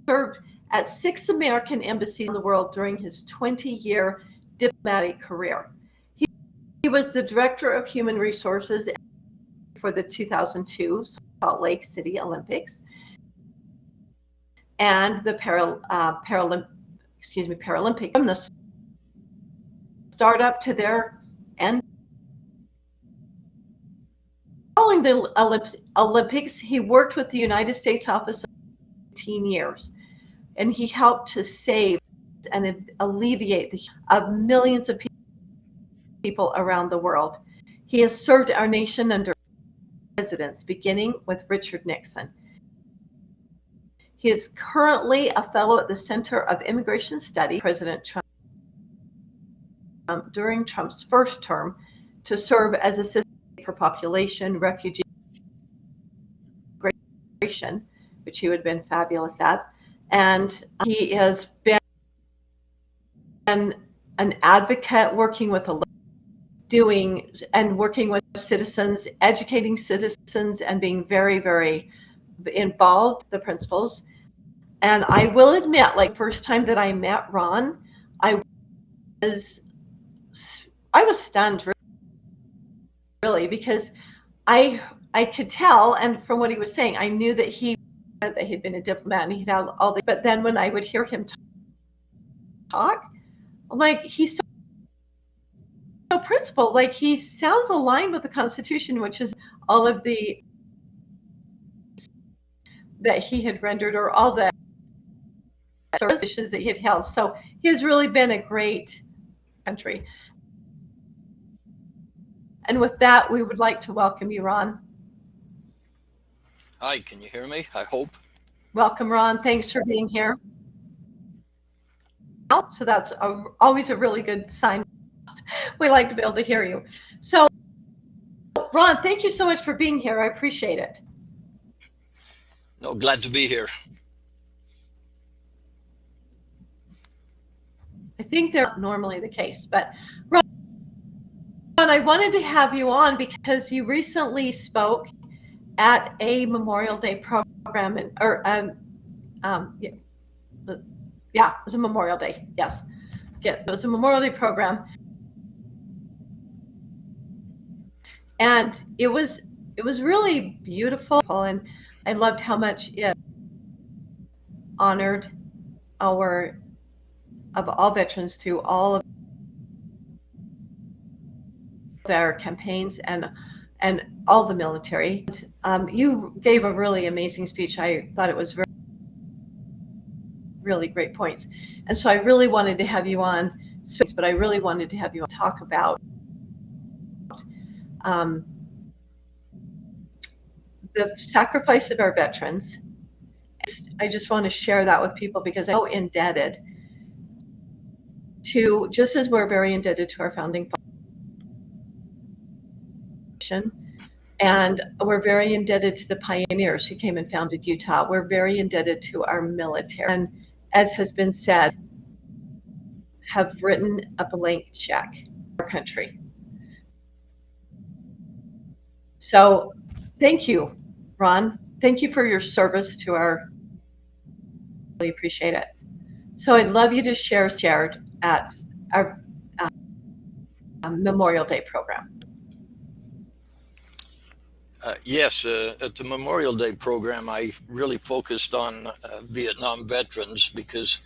served at 6 American embassies in the world during his 20-year diplomatic career. He was the director of human resources for the 2002 Salt Lake City Olympics and the Paralympic from the start up to their end. Following the Olympics, he worked with the United States Office of 18 years, and he helped to save and alleviate the of millions of people around the world. He has served our nation under presidents, beginning with Richard Nixon. He is currently a fellow at the Center of Immigration Studies, President Trump, during Trump's first term, to serve as assistant for population, refugee migration, which he would have been fabulous at. And he has been an advocate working with working with citizens, educating citizens, and being very, very involved, the principals. And I will admit, like, first time that I met Ron, I was stunned, really, because I could tell, and from what he was saying, I knew that he'd been a diplomat and he'd had all this. But then when I would hear him talk, I'm like, he's so principled. Like, he sounds aligned with the Constitution, which is all of the that he had rendered, or all the positions that he had held. So he has really been a great country. And with that, we would like to welcome you, Ron. Hi, can you hear me? I hope. Welcome, Ron. Thanks for being here. So that's always a really good sign. We like to be able to hear you. So, Ron, thank you so much for being here. I appreciate it. No, glad to be here. I think they're not normally the case, but Ron, I wanted to have you on because you recently spoke at a Memorial Day program, it was a Memorial Day. Yes, it was a Memorial Day program, and it was really beautiful, and I loved how much it honored all veterans through all of their campaigns and all the military. You gave a really amazing speech. I thought it was really great points. And so I really wanted to have you on, but I really wanted to have you talk about the sacrifice of our veterans. I just want to share that with people because I'm so indebted to, just as we're very indebted to our founding fathers, and we're very indebted to the pioneers who came and founded Utah. We're very indebted to our military, and as has been said, have written a blank check for our country. So thank you, Ron. Thank you for your service to our, really appreciate it. So I'd love you to shared at our Memorial Day program. Yes, at the Memorial Day program, I really focused on Vietnam veterans because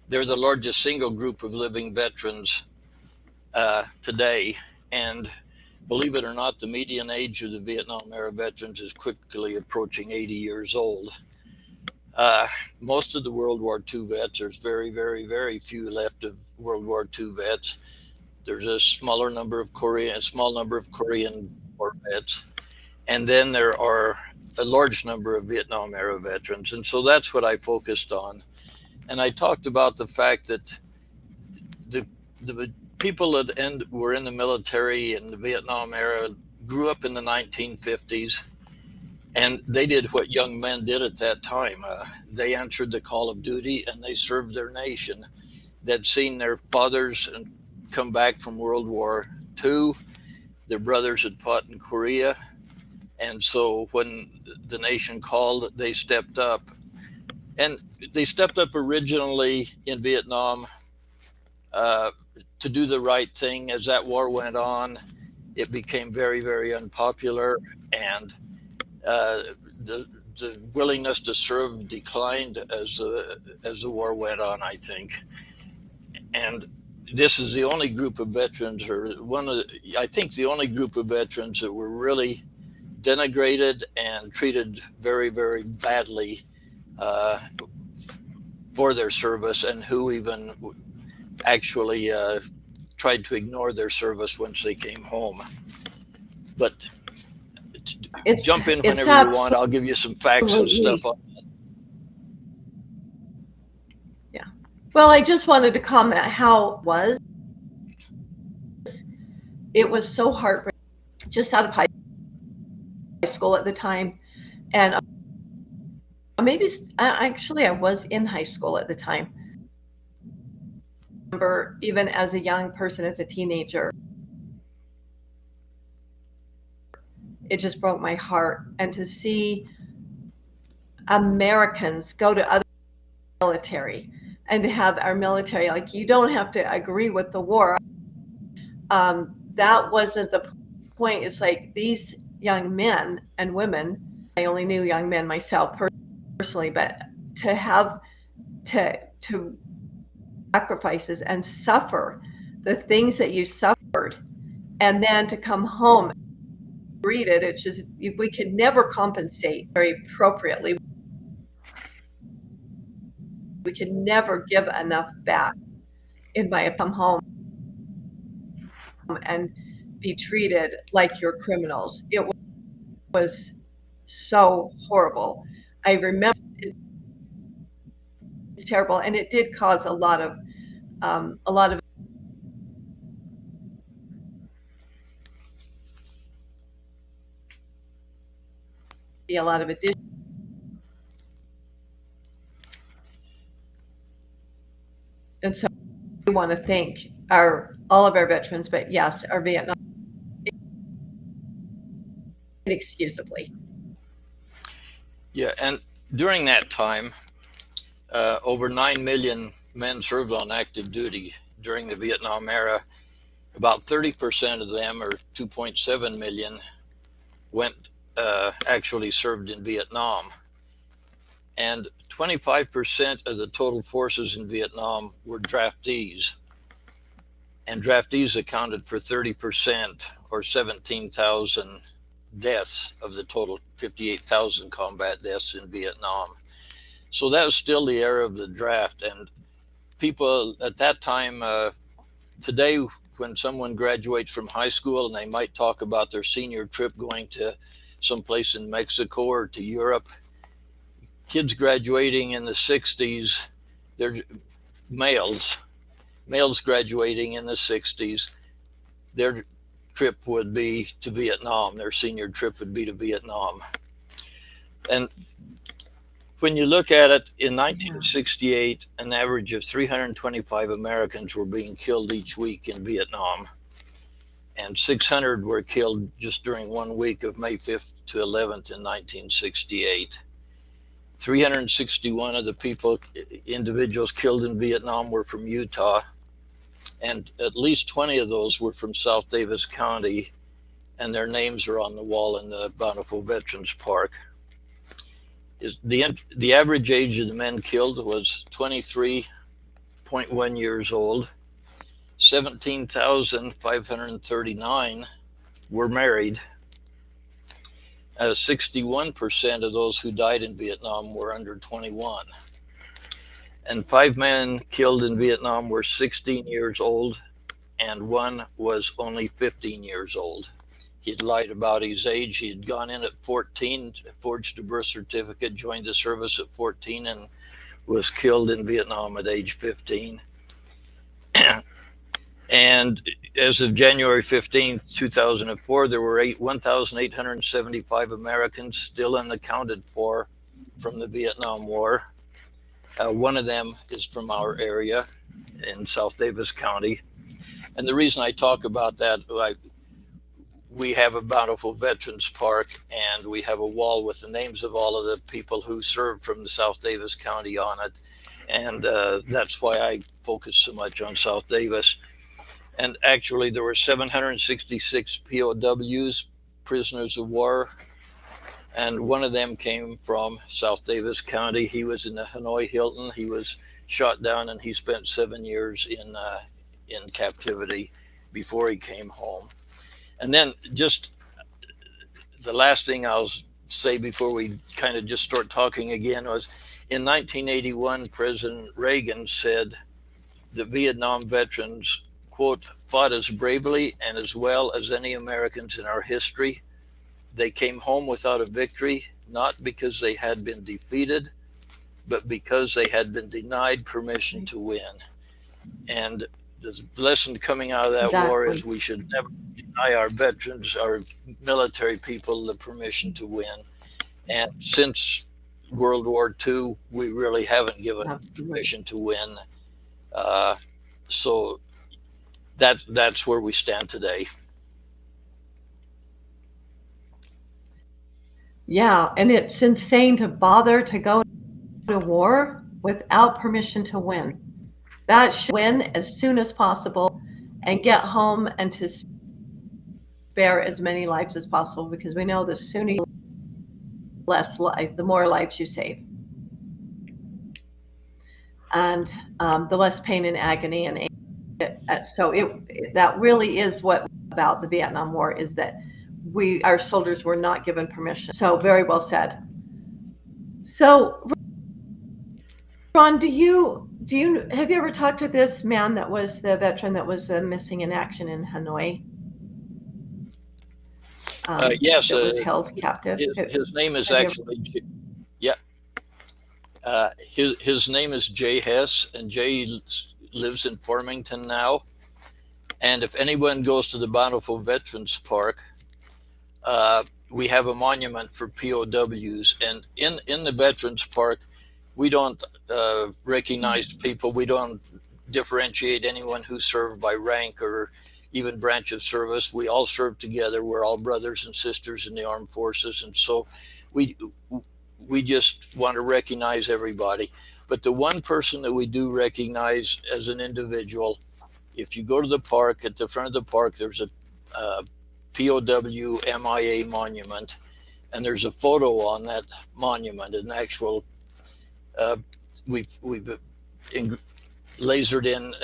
they're the largest single group of living veterans today. And believe it or not, the median age of the Vietnam-era veterans is quickly approaching 80 years old. Most of the World War II vets, there's very, very, very few left of World War II vets. There's a small number of Korean War vets. And then there are a large number of Vietnam-era veterans. And so that's what I focused on. And I talked about the fact that the people that were in the military in the Vietnam era grew up in the 1950s, and they did what young men did at that time. They answered the call of duty, and they served their nation. They'd seen their fathers come back from World War II. Their brothers had fought in Korea. And so when the nation called, they stepped up. And they stepped up originally in Vietnam to do the right thing as that war went on. it became very, very unpopular, and the willingness to serve declined as the war went on, I think. And this is the only group of veterans, or I think the only group of veterans that were really denigrated and treated very, very badly for their service, and who even actually tried to ignore their service once they came home. But jump in whenever you want. I'll give you some facts and stuff on that. Yeah. Well, I just wanted to comment how it was so heartbreaking, just out of high school at the time. And maybe actually I was in high school at the time. I remember even as a young person, as a teenager, it just broke my heart. And to see Americans go to other military, and to have our military, like, you don't have to agree with the war. That wasn't the point. It's like these young men and women, I only knew young men myself personally, but to have to sacrifices and suffer the things that you suffered, and then to come home and read it, it's just, we could never compensate very appropriately. We could never give enough back. In my come home and be treated like you're criminals. It was so horrible. I remember it's terrible, and it did cause a lot of addition. And so we want to thank all of our veterans, but yes, our Vietnam, inexcusably. Yeah, and during that time, over 9 million men served on active duty during the Vietnam era. About 30% of them, or 2.7 million, actually served in Vietnam. And 25% of the total forces in Vietnam were draftees. And draftees accounted for 30%, or 17,000 deaths of the total 58,000 combat deaths in Vietnam. So that was still the era of the draft. And people at that time, today, when someone graduates from high school and they might talk about their senior trip going to someplace in Mexico or to Europe, kids graduating in the 60s, they're males graduating in the 60s, their trip would be to Vietnam. Their senior trip would be to Vietnam. And when you look at it, in 1968, an average of 325 Americans were being killed each week in Vietnam. And 600 were killed just during 1 week of May 5th to 11th in 1968. 361 of the individuals killed in Vietnam were from Utah, and at least 20 of those were from South Davis County, and their names are on the wall in the Bountiful Veterans Park. The average age of the men killed was 23.1 years old. 17,539 were married. 61% of those who died in Vietnam were under 21. And 5 men killed in Vietnam were 16 years old, and 1 was only 15 years old. He'd lied about his age. He had gone in at 14, forged a birth certificate, joined the service at 14, and was killed in Vietnam at age 15. And as of January 15, 2004, there were 1,875 Americans still unaccounted for from the Vietnam War. One of them is from our area in South Davis County. And the reason I talk about that, we have a Bountiful Veterans Park, and we have a wall with the names of all of the people who served from the South Davis County on it. And that's why I focus so much on South Davis. And actually, there were 766 POWs, prisoners of war, and one of them came from South Davis County. He was in the Hanoi Hilton. He was shot down, and he spent 7 years in captivity before he came home. And then just the last thing I'll say before we kind of just start talking again was in 1981, President Reagan said that Vietnam veterans, quote, fought as bravely and as well as any Americans in our history. They came home without a victory, not because they had been defeated, but because they had been denied permission to win. And the lesson coming out of that war is we should never deny our veterans, our military people, the permission to win. And since World War II, we really haven't given permission to win. So that's where we stand today. Yeah, and it's insane to bother to go to war without permission to win. That should win as soon as possible and get home and to spare as many lives as possible, because we know the sooner you less life, the more lives you save. And the less pain and agony and that really is what about the Vietnam War, is that our soldiers were not given permission. So very well said. So Ron, have you ever talked to this man that was the veteran that was missing in action in Hanoi? Yes, that was held captive. His name is actually his name is Jay Hess, and Jay lives in Farmington now. And if anyone goes to the Bountiful Veterans Park, we have a monument for POWs. And in the Veterans Park, we don't recognize people. We don't differentiate anyone who served by rank or even branch of service. We all serve together. We're all brothers and sisters in the armed forces. And so we just want to recognize everybody. But the one person that we do recognize as an individual, if you go to the park, at the front of the park, there's a POW MIA monument, and there's a photo on that monument, an actual, we've lasered in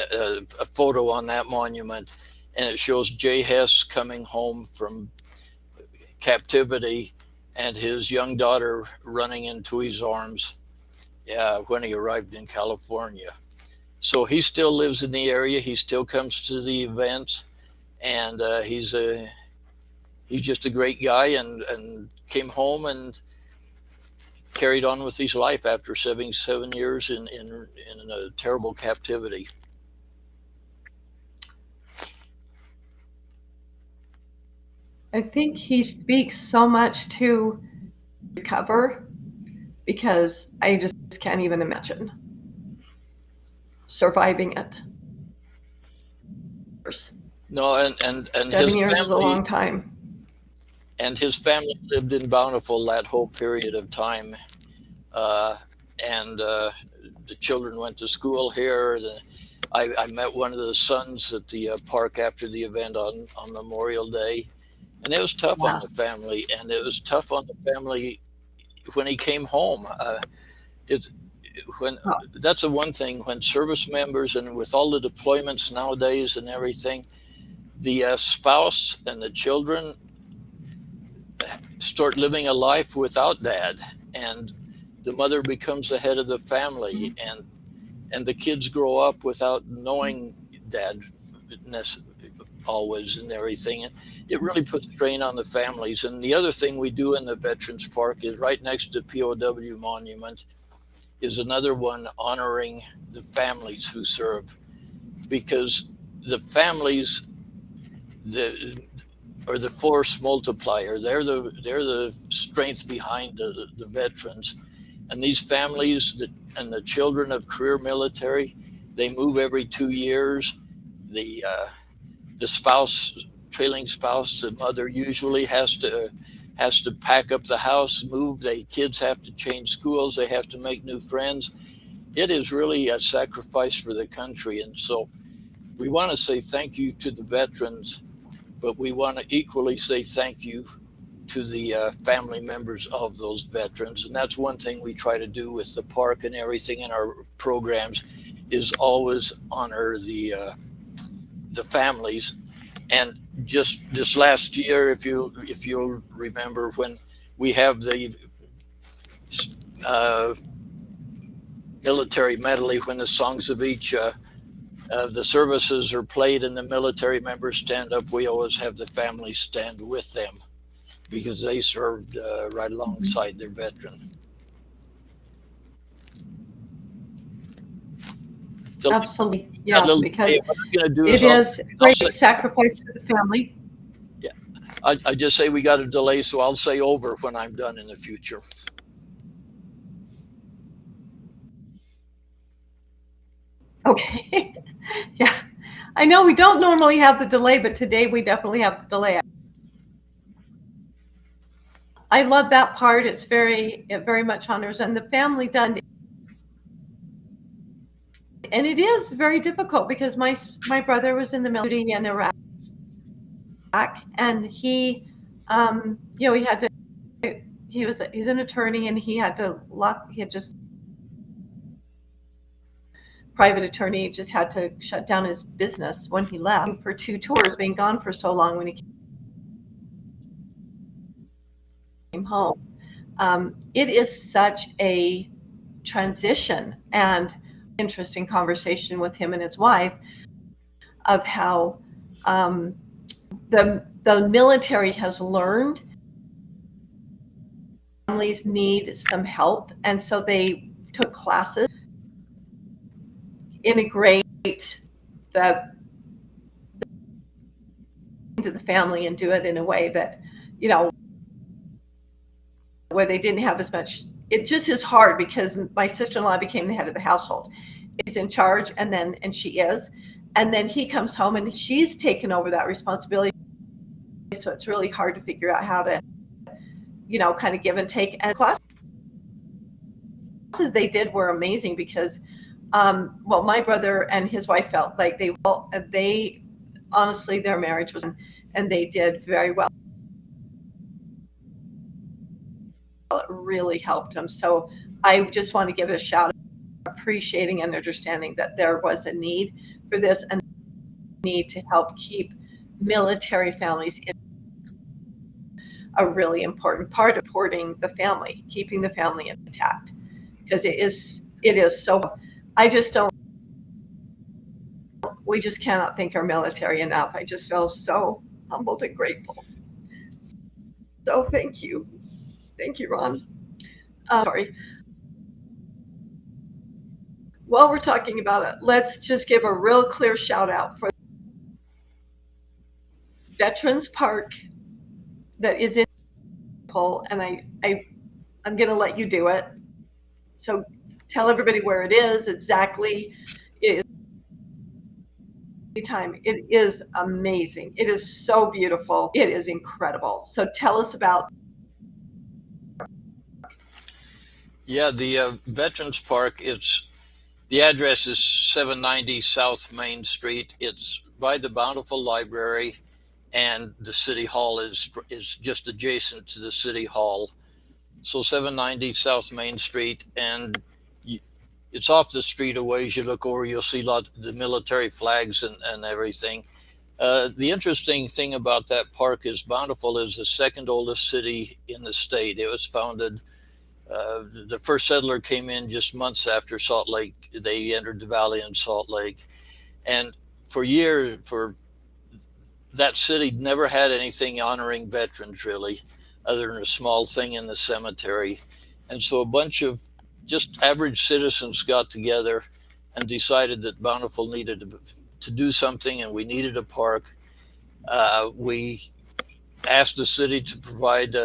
a photo on that monument, and it shows Jay Hess coming home from captivity and his young daughter running into his arms when he arrived in California. So he still lives in the area. He still comes to the events, and he's just a great guy, and came home and carried on with his life after 7 years in a terrible captivity. I think he speaks so much to recover, because I just can't even imagine surviving it. No, and 7 years is a long time. And his family lived in Bountiful that whole period of time, and the children went to school here. I met one of the sons at the park after the event on Memorial Day, and it was tough on the family, and it was tough on the family when he came home. That's the one thing, when service members, and with all the deployments nowadays and everything, the spouse and the children start living a life without dad, and the mother becomes the head of the family, and the kids grow up without knowing dad always and everything. And it really puts strain on the families. And the other thing we do in the Veterans Park is right next to the POW monument is another one honoring the families who serve, because the families are the force multiplier. They're the strength behind the veterans. And these families and the children of career military, they move every 2 years. The spouse, trailing spouse, the mother usually has to pack up the house, move. Kids have to change schools. They have to make new friends. It is really a sacrifice for the country. And so we want to say thank you to the veterans, but we want to equally say thank you to the family members of those veterans. And that's one thing we try to do with the park and everything in our programs, is always honor the families. And just this last year, if you'll remember, when we have the military medley, when the songs of each the services are played and the military members stand up, we always have the families stand with them, because they served right alongside their veteran. Absolutely, yes, because it is a great sacrifice to the family. Yeah, I just say we got a delay, so I'll say over when I'm done in the future. Okay. Yeah, I know we don't normally have the delay, but today we definitely have the delay. I love that part. It very much honors, and the family done. And it is very difficult because my brother was in the military in Iraq, and he had to. He's an attorney, and he had just private attorney, just had to shut down his business when he left for 2 tours, being gone for so long when he came home. It is such a transition, and interesting conversation with him and his wife of how the military has learned families need some help, and so they took classes, integrate the into the family and do it in a way that, where they didn't have as much. It just is hard because my sister-in-law became the head of the household. She's in charge, and she is. And then he comes home and she's taken over that responsibility. So it's really hard to figure out how to, kind of give and take. And classes they did were amazing because, my brother and his wife felt like they honestly, their marriage was, and they did very well. It really helped them. So I just want to give a shout out, appreciating and understanding that there was a need for this and need to help keep military families in a really important part of supporting the family, keeping the family intact, because it is so. We just cannot thank our military enough. I just feel so humbled and grateful. So thank you, Ron. Sorry. While we're talking about it, let's just give a real clear shout out for Veterans Park that is in Pole, and I'm going to let you do it. So tell everybody where it is exactly. It is amazing. It is so beautiful. It is incredible. So tell us about. Yeah, the Veterans Park, the address is 790 South Main Street. It's by the Bountiful Library, and the City Hall is just adjacent to the City Hall. So 790 South Main Street, and it's off the street a ways. You look over, you'll see the military flags and everything. The interesting thing about that park is Bountiful is the second oldest city in the state. It was founded. The first settler came in just months after Salt Lake. They entered the valley in Salt Lake. And for years, that city never had anything honoring veterans, really, other than a small thing in the cemetery. And so a bunch of just average citizens got together and decided that Bountiful needed to do something, and we needed a park. We asked the city to provide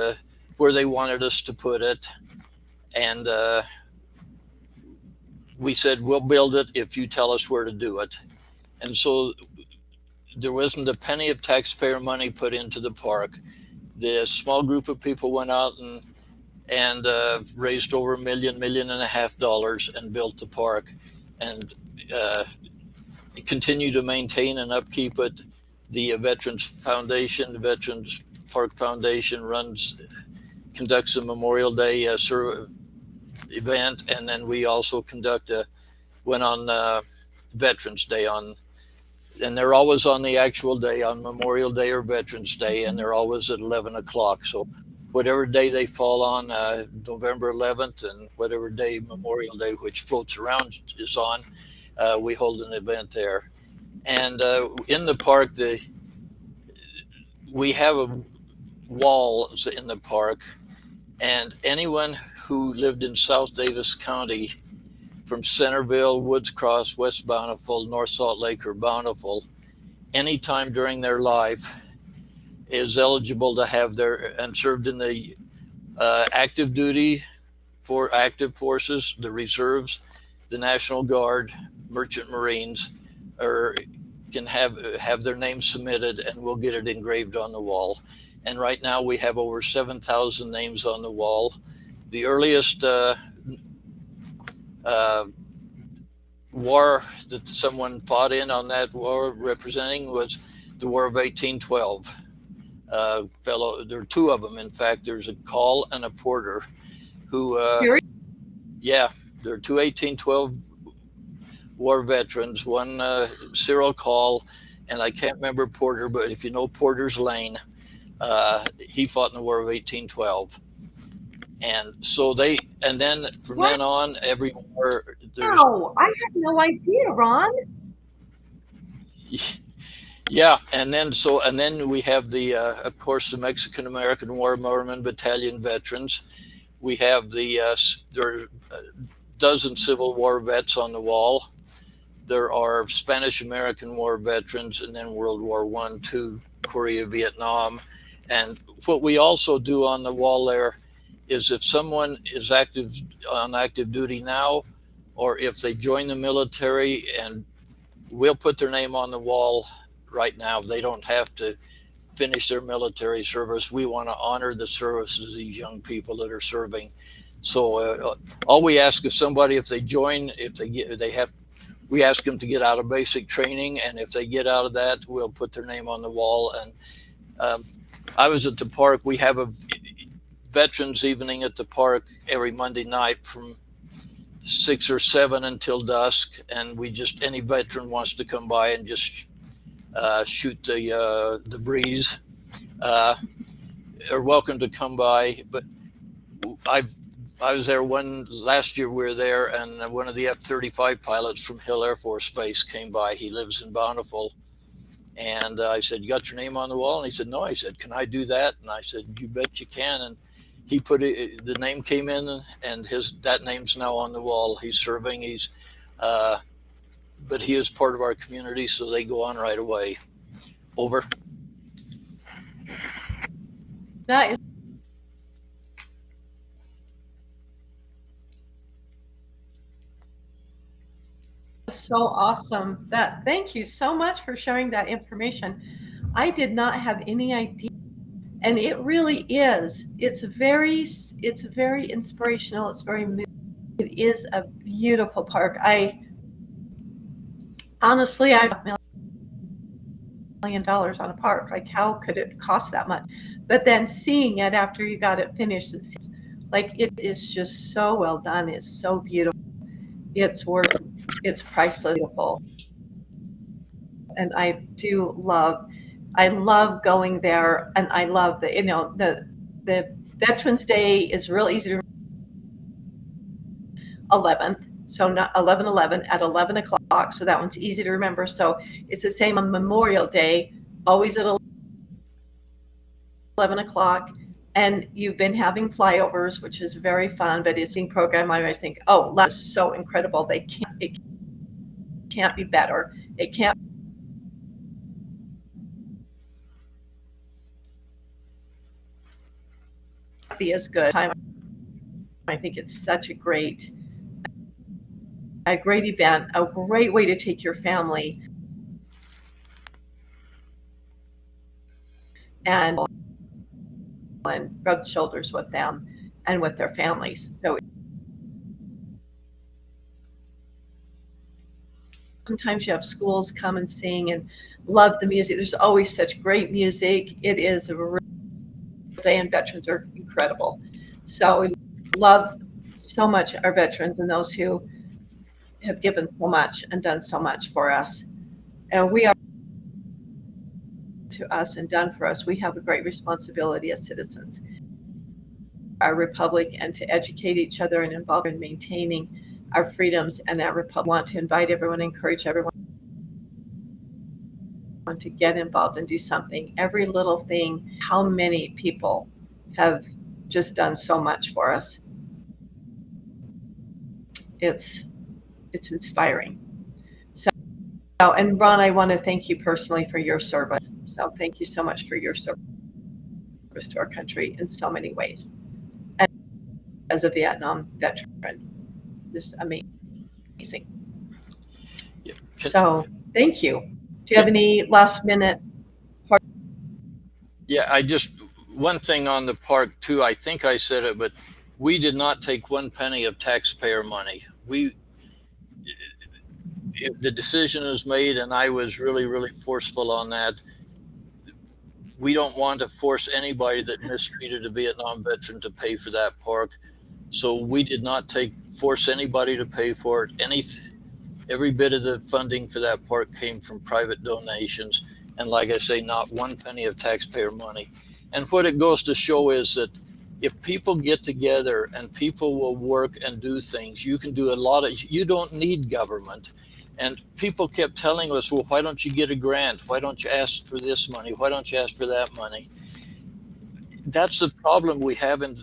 where they wanted us to put it. And we said, we'll build it if you tell us where to do it. And so there wasn't a penny of taxpayer money put into the park. The small group of people went out and raised over $1.5 million and built the park. And continue to maintain and upkeep it. The Veterans Foundation, the Veterans Park Foundation conducts a Memorial Day event, and then we also conduct one on Veterans Day and they're always on the actual day, on Memorial Day or Veterans Day, and they're always at 11 o'clock. So whatever day they fall on, November 11th, and whatever day Memorial Day, which floats around, is on, we hold an event there. And in the park, we have a wall in the park, and anyone who lived in South Davis County from Centerville, Woods Cross, West Bountiful, North Salt Lake, or Bountiful, anytime during their life is eligible to have and served in the active duty for active forces, the reserves, the National Guard, Merchant Marines, or can have their names submitted, and we'll get it engraved on the wall. And right now we have over 7,000 names on the wall. The earliest war that someone fought in on that war representing was the War of 1812. There are two of them, in fact. There's a Call and a Porter who, yeah, there are two 1812 war veterans, one Cyril Call, and I can't remember Porter, but if you know Porter's Lane, he fought in the War of 1812. And so then from then on, every war. Wow, I had no idea, Ron. Yeah, and then we have of course, the Mexican American War Mormon Battalion veterans. We have there are a dozen Civil War vets on the wall. There are Spanish American War veterans, and then World War I, II, Korea, Vietnam. And what we also do on the wall there is if someone is on active duty now, or if they join the military, and we'll put their name on the wall right now. They don't have to finish their military service. We want to honor the services of these young people that are serving. So all we ask is somebody, if they join, we ask them to get out of basic training, and if they get out of that, we'll put their name on the wall. And I was at the park. We have a veterans evening at the park every Monday night from 6 or 7 until dusk, and any veteran wants to come by and just shoot the breeze, are welcome to come by. But I was there last year. We were there, and one of the F-35 pilots from Hill Air Force Base came by. He lives in Bountiful, and I said, "You got your name on the wall?" And he said, "No." I said, "Can I do that?" And I said, "You bet you can." And he put it. The name came in, and that name's now on the wall. He's serving. But he is part of our community, so they go on right away. Over. That is so awesome. Thank you so much for sharing that information. I did not have any idea, and it really is. It's very inspirational. It's very moving. It is a beautiful park. Honestly, I $1 million on a park. Like, how could it cost that much? But then seeing it after you got it finished, it seems like it is just so well done. It's so beautiful. It's priceless, beautiful. And I love going there, and I love the Veterans Day is real easy to 11th. So not 11/11 at 11 o'clock. So that one's easy to remember. So it's the same on Memorial Day, always at 11 o'clock. And you've been having flyovers, which is very fun, but it's in program. I always think, oh, that's so incredible. It can't be better. It can't be as good. I think it's such a great event, a great way to take your family and rub shoulders with them and with their families. So sometimes you have schools come and sing and love the music. There's always such great music. It is a real day, and veterans are incredible. So we love so much our veterans and those who have given so much and done so much for us. And we are to us and done for us. We have a great responsibility as citizens, our republic, and to educate each other and involve in maintaining our freedoms and our republic. I want to invite everyone, encourage everyone to get involved and do something. Every little thing, how many people have just done so much for us. It's inspiring. So, and Ron, I want to thank you personally for your service. So thank you so much for your service to our country in so many ways. And as a Vietnam veteran, just amazing. Yeah. So thank you. Do you have any last minute? Yeah, one thing on the park too, I think I said it, but we did not take one penny of taxpayer money. The decision is made, and I was really, really forceful on that. We don't want to force anybody that mistreated a Vietnam veteran to pay for that park. So we did not force anybody to pay for it. Every bit of the funding for that park came from private donations. And like I say, not one penny of taxpayer money. And what it goes to show is that if people get together and people will work and do things, you can do you don't need government. And people kept telling us, well, why don't you get a grant? Why don't you ask for this money? Why don't you ask for that money? That's the problem we have in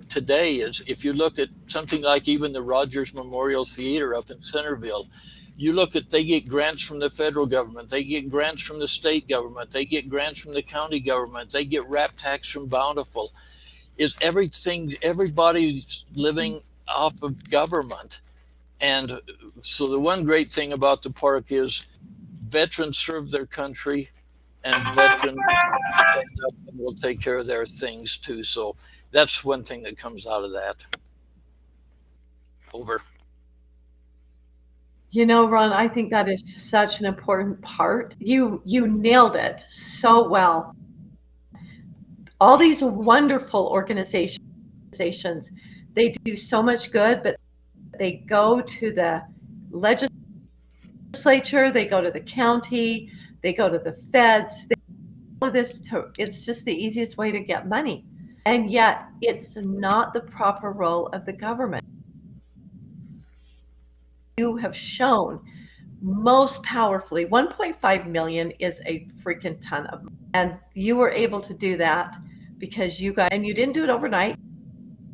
today. Is if you look at something like even the Rogers Memorial Theater up in Centerville, you look at, they get grants from the federal government, they get grants from the state government, they get grants from the county government, they get rap tax from Bountiful. Everybody's living off of government. And so the one great thing about the park is veterans serve their country, and veterans stand up and will take care of their things too. So that's one thing that comes out of that. Over. You know, Ron, I think that is such an important part. You nailed it so well. All these wonderful organizations, they do so much good, but they go to the legislature, they go to the county, they go to the feds. It's just the easiest way to get money. And yet it's not the proper role of the government. You have shown most powerfully, 1.5 million is a freaking ton of money. And you were able to do that because you didn't do it overnight.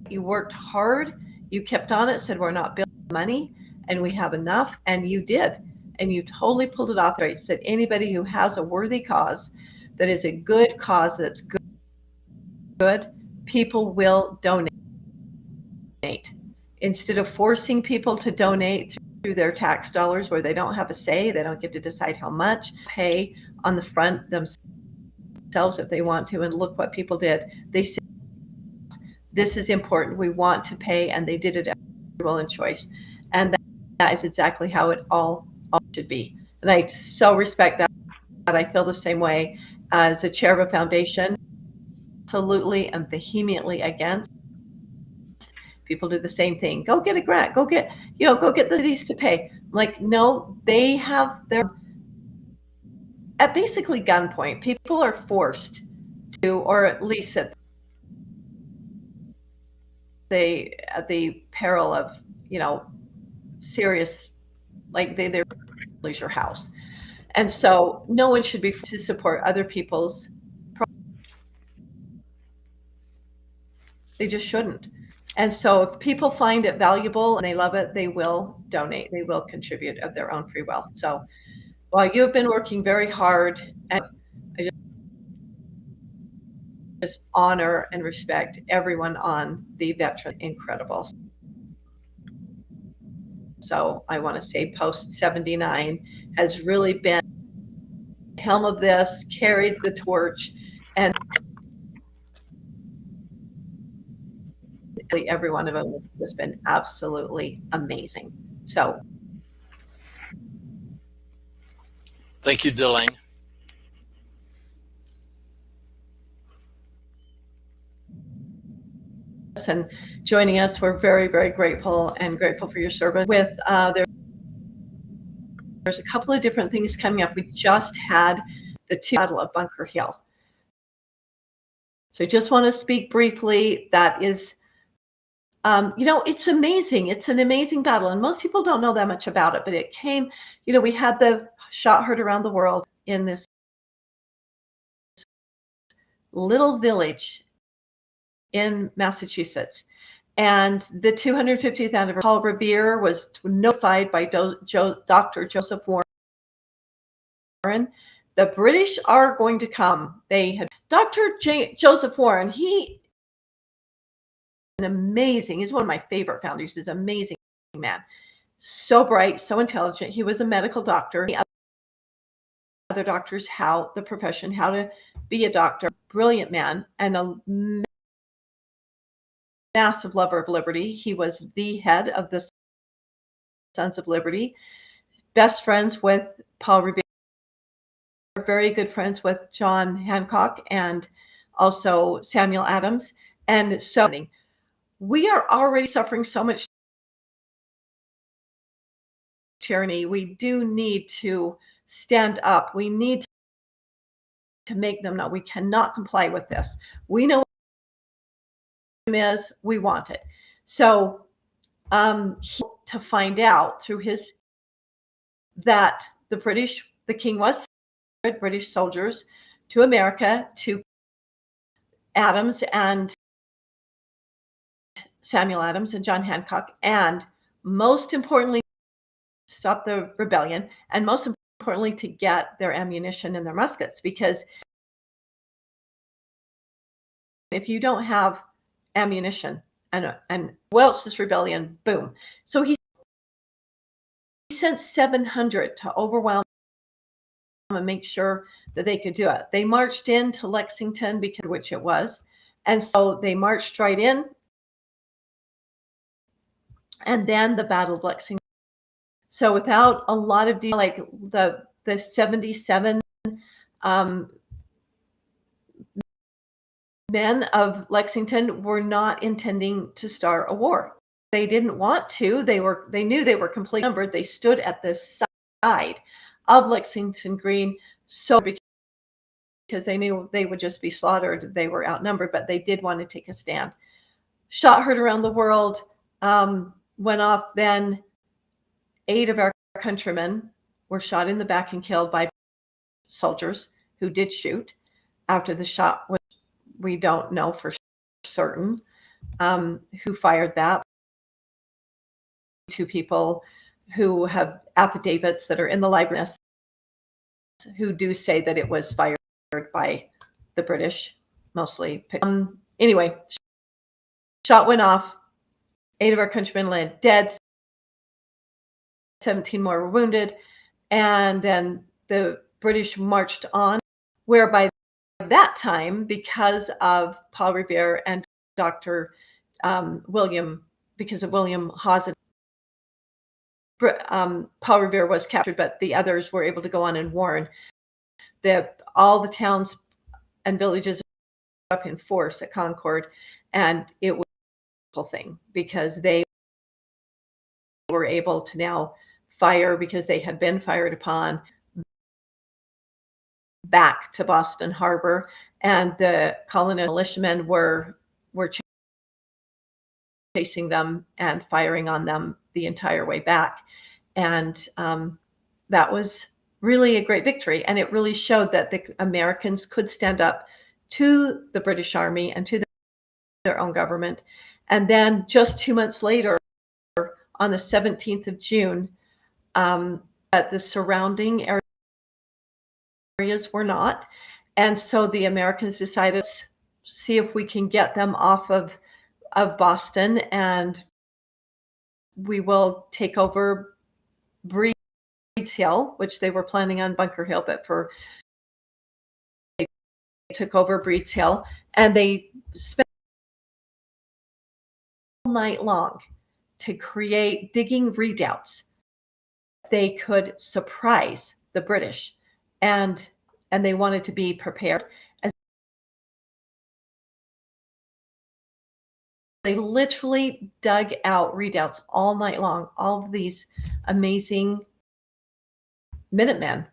You worked hard. You kept on it, said, we're not building money and we have enough. And you did. And you totally pulled it off. Right? That anybody who has a worthy cause, that is a good cause, that's good, people will donate. Instead of forcing people to donate through their tax dollars where they don't have a say, they don't get to decide how much, pay on the front themselves if they want to. And look what people did. They said, this is important. We want to pay. And they did it at their will and choice. And that is exactly how it all should be. And I so respect that. I feel the same way as the chair of a foundation. Absolutely and vehemently against. People do the same thing. Go get a grant. Go get the cities to pay. Like, no, they have their, at basically gunpoint. People are forced to, or at least at the peril of, serious, like they lose your house. And so no one should be to support other people's. They just shouldn't. And so if people find it valuable and they love it, they will donate. They will contribute of their own free will. So while you've been working very hard, and I just honor and respect everyone on the veteran. Incredible. So I want to say Post 79 has really been helm of this, carried the torch, and every one of them has been absolutely amazing. So Thank you, Dalane. And joining us, we're very, very grateful for your service. There's a couple of different things coming up. We just had the Battle of Bunker Hill. So I just want to speak briefly. That is, it's amazing. It's an amazing battle, and most people don't know that much about it, but it came, we had the shot heard around the world in this little village in Massachusetts. And the 250th anniversary, Paul Revere was notified by Dr. Joseph Warren. The British are going to come. They had Dr. Joseph Warren. He is amazing. He's one of my favorite founders. He's an amazing man. So bright, so intelligent. He was a medical doctor. Other doctors, how to be a doctor. Brilliant man and a massive lover of liberty. He was the head of the Sons of Liberty, best friends with Paul Revere, very good friends with John Hancock and also Samuel Adams. And so we are already suffering so much tyranny. We do need to stand up. We need to make them know we cannot comply with this. We know what it is. We want it. So to find out through that the king was British soldiers to America, to Adams and Samuel Adams and John Hancock, and most importantly, stop the rebellion, and most importantly, to get their ammunition and their muskets, because if you don't have ammunition and Welch's rebellion, boom. So he sent 700 to overwhelm and make sure that they could do it. They marched into Lexington, because which it was, and so they marched right in, and then the Battle of Lexington. So without a lot of detail, like the 77 men of Lexington were not intending to start a war. They didn't want to. They knew they were completely numbered. They stood at the side of Lexington Green, so because they knew they would just be slaughtered. They were outnumbered, but they did want to take a stand. Shot heard around the world, went off. Then 8 of our countrymen were shot in the back and killed by soldiers who did shoot after the shot, which we don't know for certain who fired that. 2 people who have affidavits that are in the library who do say that it was fired by the British, mostly. Anyway, shot went off. 8 of our countrymen lay dead. 17 more were wounded. And then the British marched on, where by that time, because of Paul Revere and Dr. William Hawes, Paul Revere was captured, but the others were able to go on and warn all the towns and villages up in force at Concord, and it was a wonderful thing because they were able to now fire, because they had been fired upon, back to Boston Harbor, and the colonial militiamen were chasing them and firing on them the entire way back. And that was really a great victory. And it really showed that the Americans could stand up to the British Army and to their own government. And then just 2 months later, on the 17th of June, that the surrounding areas were not. And so the Americans decided to see if we can get them off of Boston, and we will take over Breed's Hill, which they were planning on Bunker Hill, but they took over Breed's Hill, and they spent all night long to digging redoubts. They could surprise the British and they wanted to be prepared. And they literally dug out redoubts all night long, all of these amazing Minutemen,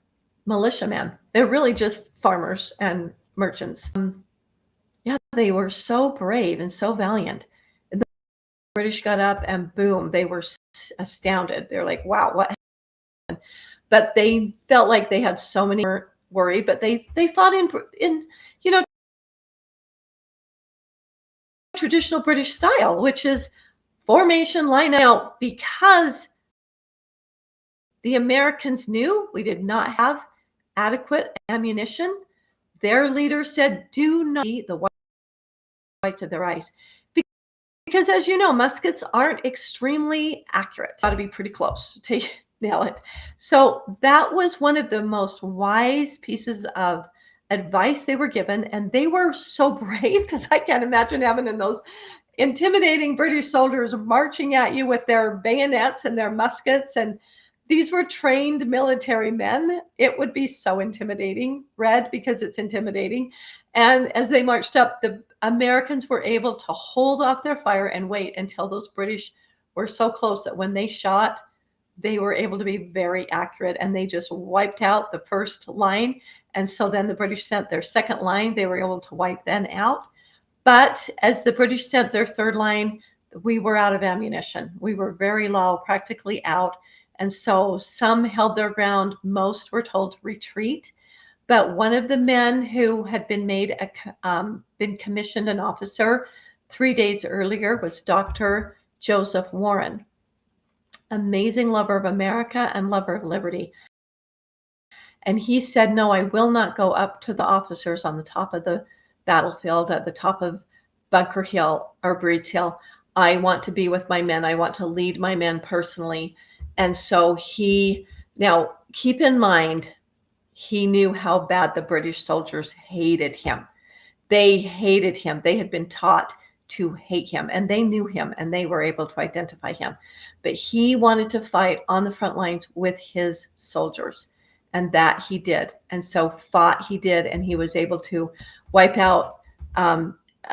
militiamen. They're really just farmers and merchants. Yeah, they were so brave and so valiant. And the British got up and boom, they were astounded. They're like, wow, what happened? But they felt like they had so many worried, but they fought in traditional British style, which is formation, line out, because the Americans knew we did not have adequate ammunition. Their leader said, do not see the whites of their eyes. Because as you know, muskets aren't extremely accurate. Got to be pretty close to nail it. So that was one of the most wise pieces of advice they were given. And they were so brave, because I can't imagine having those intimidating British soldiers marching at you with their bayonets and their muskets. And these were trained military men. It would be so intimidating, Red, because it's intimidating. And as they marched up, the Americans were able to hold off their fire and wait until those British were so close that when they shot, they were able to be very accurate, and they just wiped out the first line. And so then the British sent their second line. They were able to wipe them out. But as the British sent their third line, we were out of ammunition. We were very low, practically out. And so some held their ground. Most were told to retreat. But one of the men who had been been commissioned an officer 3 days earlier was Dr. Joseph Warren, amazing lover of America and lover of liberty. And he said, no, I will not go up to the officers on the top of the battlefield, at the top of Bunker Hill or Breed's Hill. I want to be with my men. I want to lead my men personally. And so now keep in mind, he knew how bad the British soldiers hated him. They hated him. They had been taught to hate him, and they knew him, and they were able to identify him. But he wanted to fight on the front lines with his soldiers, and that he did. And so fought he did, and he was able to wipe out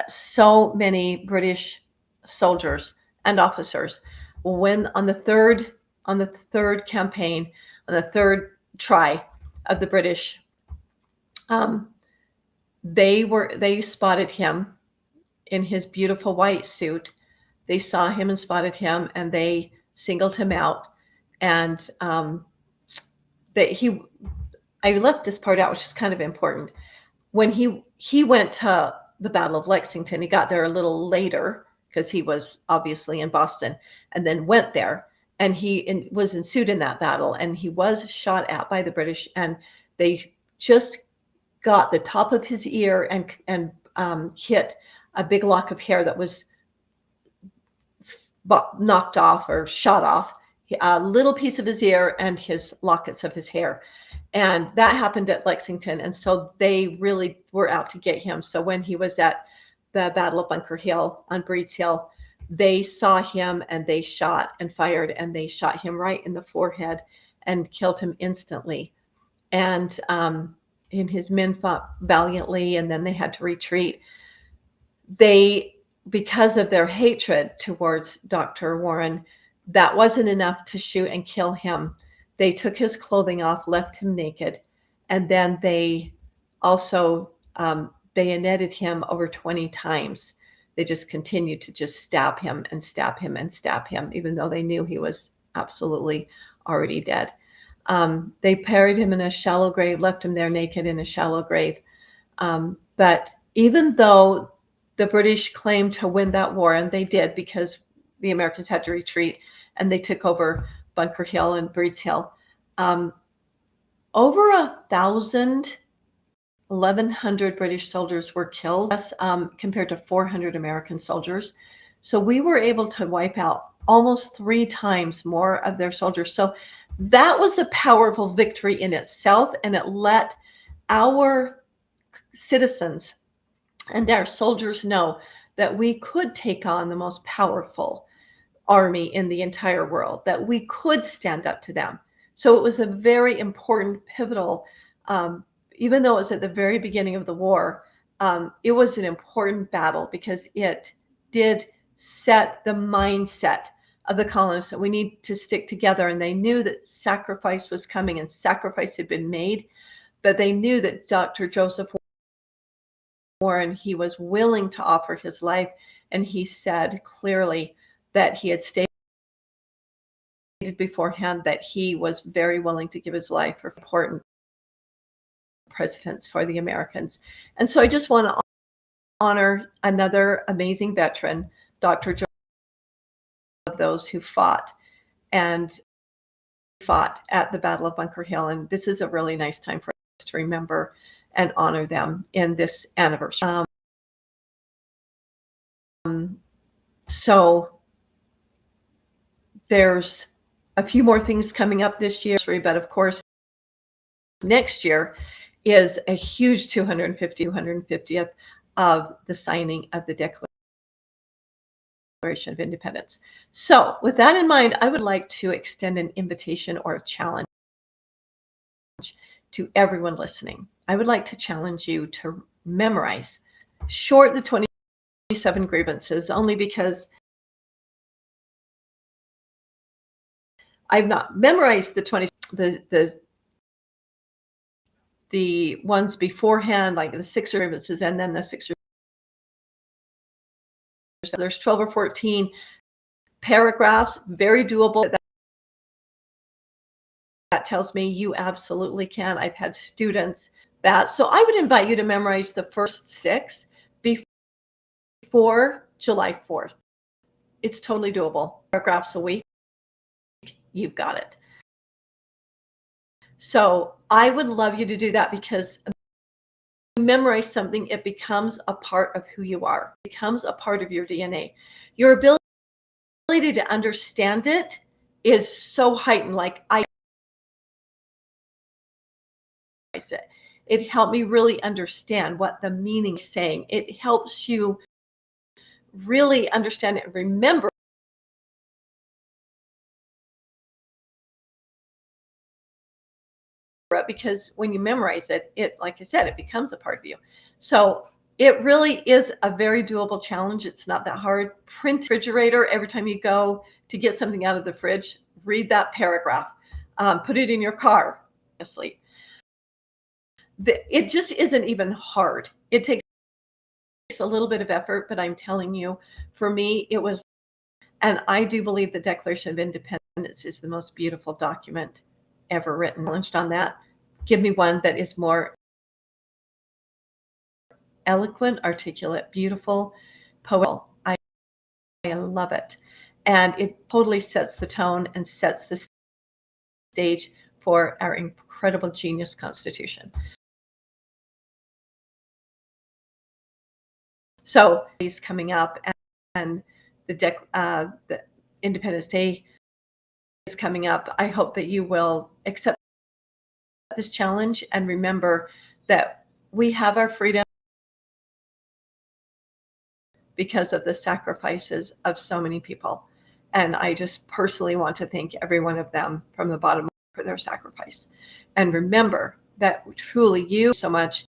so many British soldiers and officers. When on the third campaign, on the third try of the British, they spotted him in his beautiful white suit. They saw him and spotted him, and they singled him out. And I left this part out, which is kind of important. When he went to the Battle of Lexington, he got there a little later because he was obviously in Boston, and then went there. And he was ensued in that battle, and he was shot at by the British, and they just got the top of his ear and hit a big lock of hair that was knocked off or shot off, a little piece of his ear and his lockets of his hair. And that happened at Lexington. And so they really were out to get him. So when he was at the Battle of Bunker Hill on Breed's Hill, they saw him, and they shot and fired, and they shot him right in the forehead and killed him instantly. And his men fought valiantly, and then they had to retreat. Because of their hatred towards Dr. Warren, that wasn't enough to shoot and kill him. They took his clothing off, left him naked, and then they also bayoneted him over 20 times. They just continued to just stab him and stab him and stab him, even though they knew he was absolutely already dead. They buried him in a shallow grave, left him there naked in a shallow grave. But even though the British claimed to win that war, and they did, because the Americans had to retreat, and they took over Bunker Hill and Breed's Hill, over 1,100 British soldiers were killed, compared to 400 American soldiers. So we were able to wipe out almost 3 times more of their soldiers. So that was a powerful victory in itself, and it let our citizens and our soldiers know that we could take on the most powerful army in the entire world, that we could stand up to them. So it was a very important, pivotal even though it was at the very beginning of the war, it was an important battle because it did set the mindset of the colonists that we need to stick together. And they knew that sacrifice was coming and sacrifice had been made, but they knew that Dr. Joseph Warren, he was willing to offer his life. And he said clearly that he had stated beforehand that he was very willing to give his life for important presidents for the Americans. And so I just want to honor another amazing veteran, Dr. Joseph, of those who fought at the Battle of Bunker Hill. And this is a really nice time for us to remember and honor them in this anniversary. So there's a few more things coming up this year, but of course, next year is a huge 250th of the signing of the Declaration of Independence. So with that in mind, I would like to extend an invitation or a challenge to everyone listening. I would like to challenge you to memorize, short the 27 grievances, only because I've not memorized the ones beforehand, like the 6 grievances and then the 6 so there's 12 or 14 paragraphs, very doable. That tells me you absolutely can. I've had students that. So I would invite you to memorize the first 6 before July 4th. It's totally doable. Paragraphs a week, you've got it. So I would love you to do that, because you memorize something, it becomes a part of who you are. It becomes a part of your DNA. Your ability to understand it is so heightened. Like it helped me really understand what the meaning is saying. It helps you really understand it and remember it, because when you memorize it, like I said, it becomes a part of you. So it really is a very doable challenge. It's not that hard. Print refrigerator every time you go to get something out of the fridge. Read that paragraph. Put it in your car. Asleep. It just isn't even hard. It takes a little bit of effort, but I'm telling you, for me, it was, and I do believe the Declaration of Independence is the most beautiful document ever written. Launched on that. Give me one that is more eloquent, articulate, beautiful, poetical. I love it. And it totally sets the tone and sets the stage for our incredible genius Constitution. So he's coming up, and the Independence Day is coming up. I hope that you will accept this challenge and remember that we have our freedom because of the sacrifices of so many people. And I just personally want to thank every one of them from the bottom for their sacrifice. And remember that truly you so much